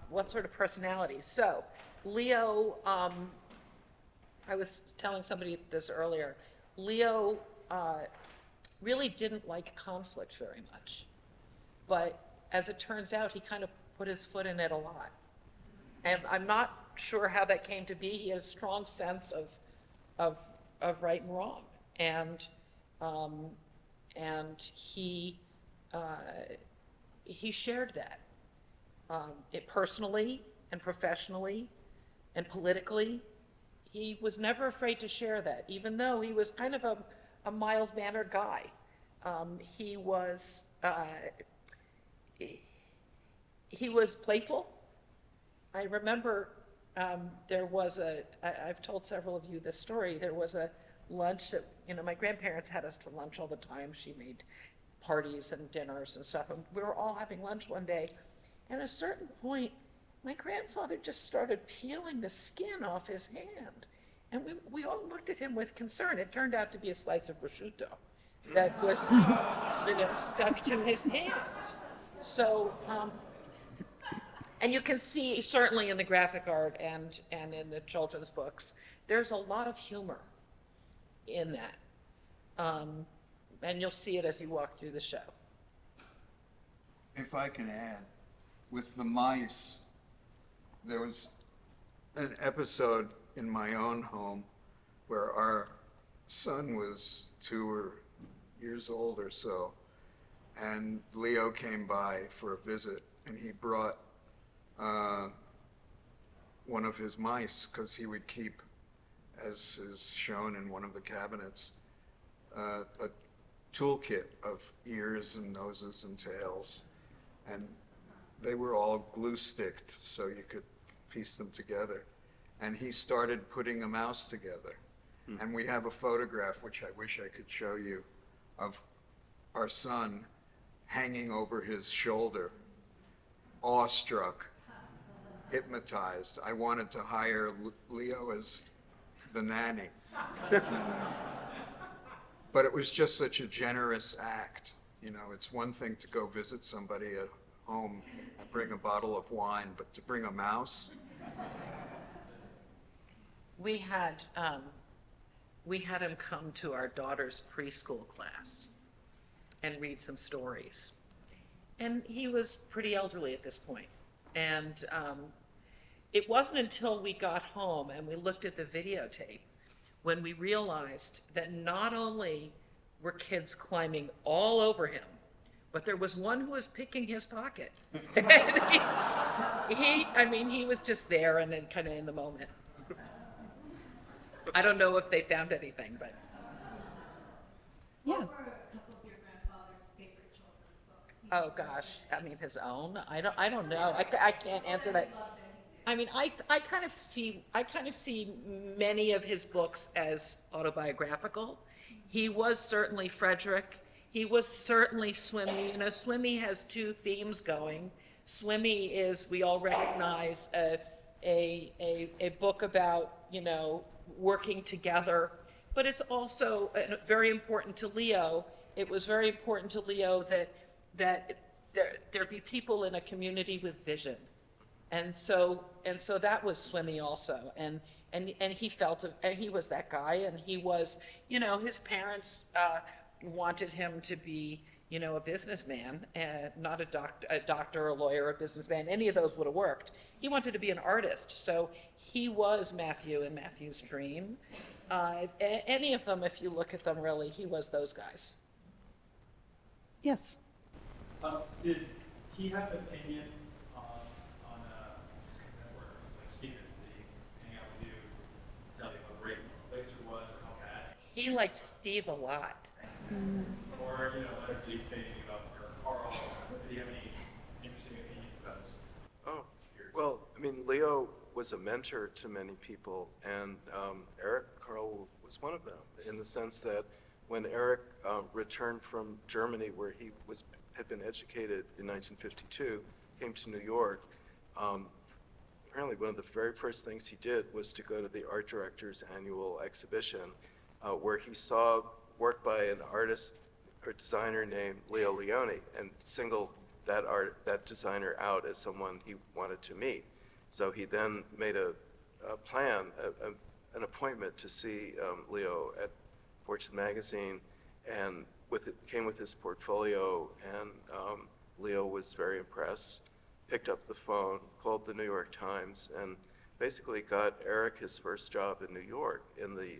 What sort of personality? So, Leo, I was telling somebody this earlier, Leo really didn't like conflict very much. But as it turns out, he kind of put his foot in it a lot. And I'm not sure how that came to be. He had a strong sense of right and wrong. And he shared that. It personally and professionally and politically. He was never afraid to share that, even though he was kind of a mild-mannered guy. He was playful. I remember I've told several of you this story. There was a lunch that, my grandparents had us to lunch all the time. She made parties and dinners and stuff. And we were all having lunch one day. And at a certain point, my grandfather just started peeling the skin off his hand. And we all looked at him with concern. It turned out to be a slice of prosciutto that was stuck to his hand. So, and you can see, certainly in the graphic art and in the children's books, there's a lot of humor in that. And you'll see it as you walk through the show. If I can add, with the mice, there was an episode in my own home where our son was 2 years old or so, and Leo came by for a visit, and he brought one of his mice, because he would keep, as is shown in one of the cabinets, a toolkit of ears and noses and tails, and they were all glue sticked so you could piece them together. And he started putting a mouse together. And we have a photograph, which I wish I could show you, of our son hanging over his shoulder, awestruck, hypnotized. I wanted to hire Leo as the nanny. But it was just such a generous act. It's one thing to go visit somebody at home and bring a bottle of wine, but to bring a mouse? We had him come to our daughter's preschool class and read some stories. And he was pretty elderly at this point. And it wasn't until we got home and we looked at the videotape when we realized that not only were kids climbing all over him, but there was one who was picking his pocket. He was just there and then kind of in the moment. I don't know if they found anything, but. Yeah. What were a couple of your grandfather's favorite children's books? Oh gosh, his own. I don't know. I can't answer that. I kind of see many of his books as autobiographical. He was certainly Frederick. He was certainly Swimmy. Swimmy has two themes going. Swimmy is, we all recognize, a book about, working together, but it's also very important to Leo. It was very important to Leo that there be people in a community with vision. And so that was Swimmy also. And he felt, and he was that guy, and he was, his parents wanted him to be, a businessman, and not a doctor, a lawyer, a businessman. Any of those would have worked. He wanted to be an artist, so he was Matthew in Matthew's Dream. Any of them, if you look at them, really, he was those guys. Yes. Did he have an opinion on his contemporaries, like Stephen? Did he hang out with you, tell you how great Laser was or how bad? He liked Steve a lot. Or, Leonard, did he say anything about Carl? Did he have any interesting opinions about his? Oh, well, Leo was a mentor to many people, and Eric Carle was one of them, in the sense that when Eric returned from Germany, where he had been educated in 1952, came to New York, apparently one of the very first things he did was to go to the art director's annual exhibition, where he saw work by an artist or designer named Leo Lionni and singled that designer out as someone he wanted to meet. So he then made an appointment to see Leo at Fortune magazine, and came with his portfolio, and Leo was very impressed, picked up the phone, called the New York Times, and basically got Eric his first job in New York in the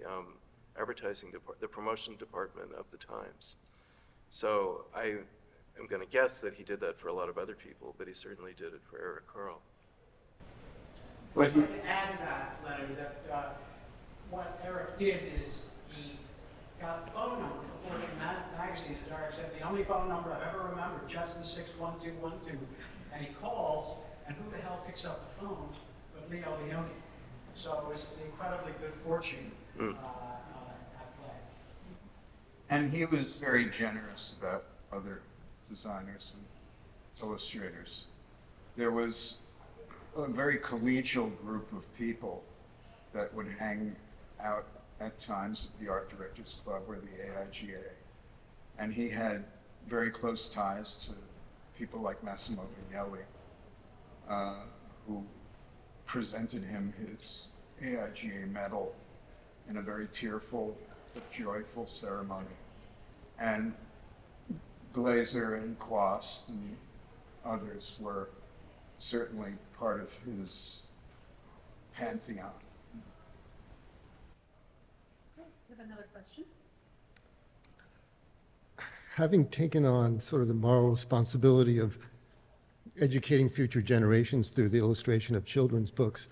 the promotion department of the Times. So I am going to guess that he did that for a lot of other people, but he certainly did it for Eric Carle. But I'd like to add to that, Leonard, that what Eric did is he got the phone number for Fortune magazine, as Eric said, the only phone number I've ever remembered, Justin 61212, and he calls, and who the hell picks up the phone but Leo Lionni? So it was an incredibly good fortune at play. And he was very generous about other designers and illustrators. There was a very collegial group of people that would hang out at times at the Art Directors Club or the AIGA. And he had very close ties to people like Massimo Vignelli, who presented him his AIGA medal in a very tearful but joyful ceremony. And Glaser and Quast and others were certainly part of his pantheon. We have another question. Having taken on sort of the moral responsibility of educating future generations through the illustration of children's books,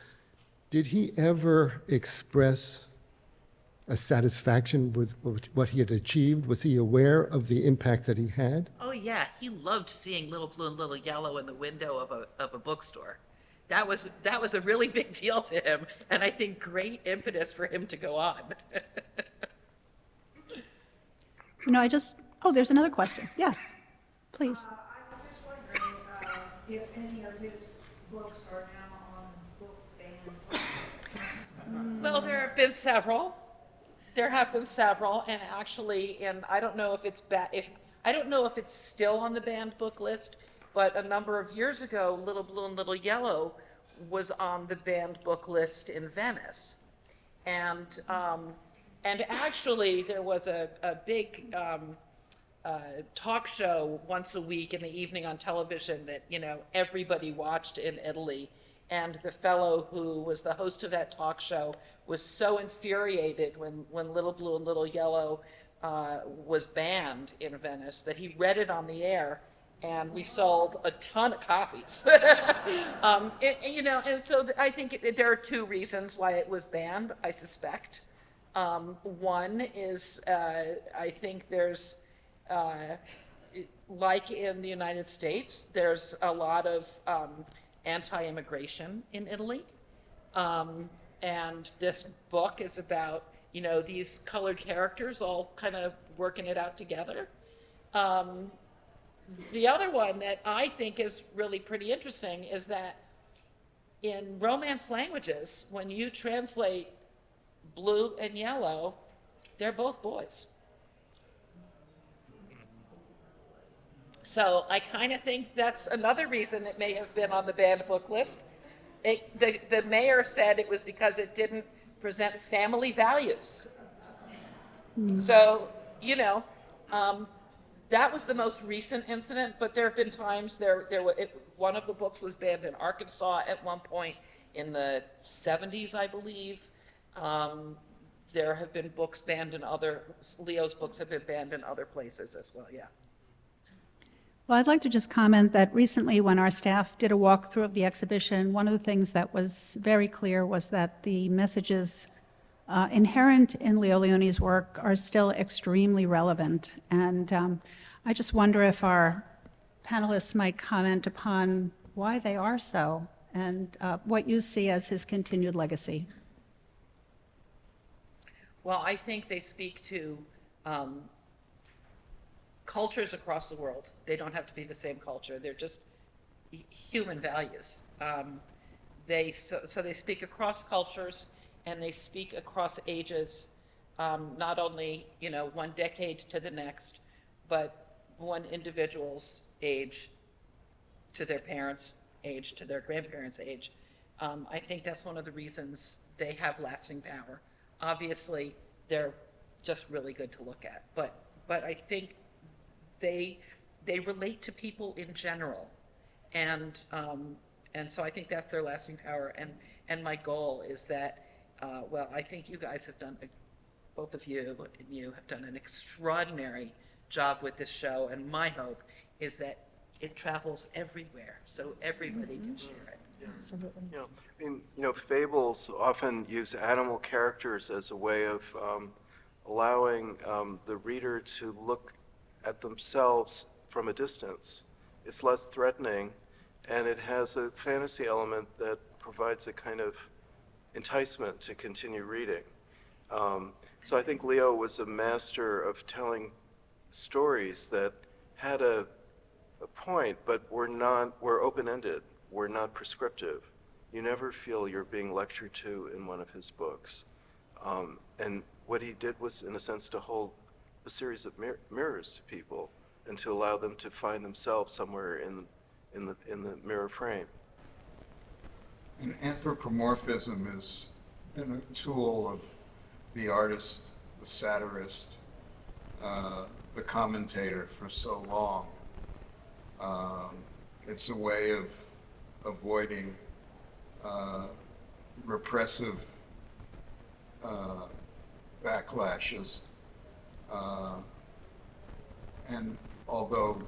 did he ever express a satisfaction with what he had achieved? Was he aware of the impact that he had? Oh yeah, he loved seeing Little Blue and Little Yellow in the window of a bookstore. That was a really big deal to him, and I think great impetus for him to go on. There's another question. Yes, please. I'm just wondering if any of his books are now on book ban. Well, there have been several. And actually, I don't know if it's still on the banned book list, but a number of years ago, Little Blue and Little Yellow was on the banned book list in Venice. And actually, there was a big talk show once a week in the evening on television that, everybody watched in Italy. And the fellow who was the host of that talk show was so infuriated when Little Blue and Little Yellow was banned in Venice that he read it on the air, and we sold a ton of copies. And so I think there are two reasons why it was banned, I suspect. One is I think there's, like in the United States, there's a lot of anti-immigration in Italy. And this book is about, these colored characters all kind of working it out together. The other one that I think is really pretty interesting is that in Romance languages, when you translate blue and yellow, they're both boys. So I kind of think that's another reason it may have been on the banned book list. The mayor said it was because it didn't present family values. So, that was the most recent incident, but there have been times one of the books was banned in Arkansas at one point in the 70s, I believe. There have been books banned in Leo's books have been banned in other places as well, yeah. Well, I'd like to just comment that recently when our staff did a walkthrough of the exhibition, one of the things that was very clear was that the messages inherent in Leo Lioni's work are still extremely relevant. And I just wonder if our panelists might comment upon why they are so and what you see as his continued legacy. Well, I think they speak to cultures across the world. They don't have to be the same culture. They're just human values. So they speak across cultures and they speak across ages, not only one decade to the next, but one individual's age to their parents' age, to their grandparents' age, I think that's one of the reasons they have lasting power. Obviously, they're just really good to look at, but I think they relate to people in general, and so I think that's their lasting power. And my goal is that, well, I think you guys have done, both of you and you have done an extraordinary job with this show, and my hope is that it travels everywhere, so everybody can share it. Absolutely. You know, I mean, you know, fables often use animal characters as a way of allowing the reader to look at themselves from a distance. It's less threatening, and it has a fantasy element that provides a kind of enticement to continue reading. So I think Leo was a master of telling stories that had a point, but were open-ended, were not prescriptive. You never feel you're being lectured to in one of his books. And what he did was, in a sense, to hold a series of mirrors to people and to allow them to find themselves somewhere in the mirror frame. And anthropomorphism has been a tool of the artist, the satirist, the commentator for so long. It's a way of avoiding repressive backlashes. And although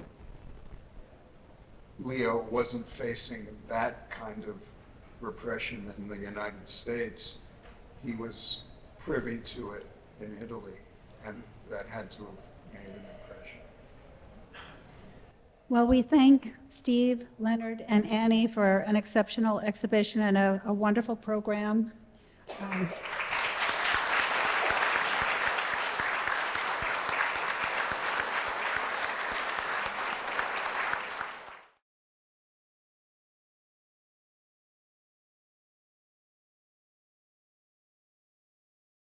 Leo wasn't facing that kind of repression in the United States, he was privy to it in Italy, and that had to have made an impression. Well, we thank Steve, Leonard, and Annie for an exceptional exhibition and a wonderful program.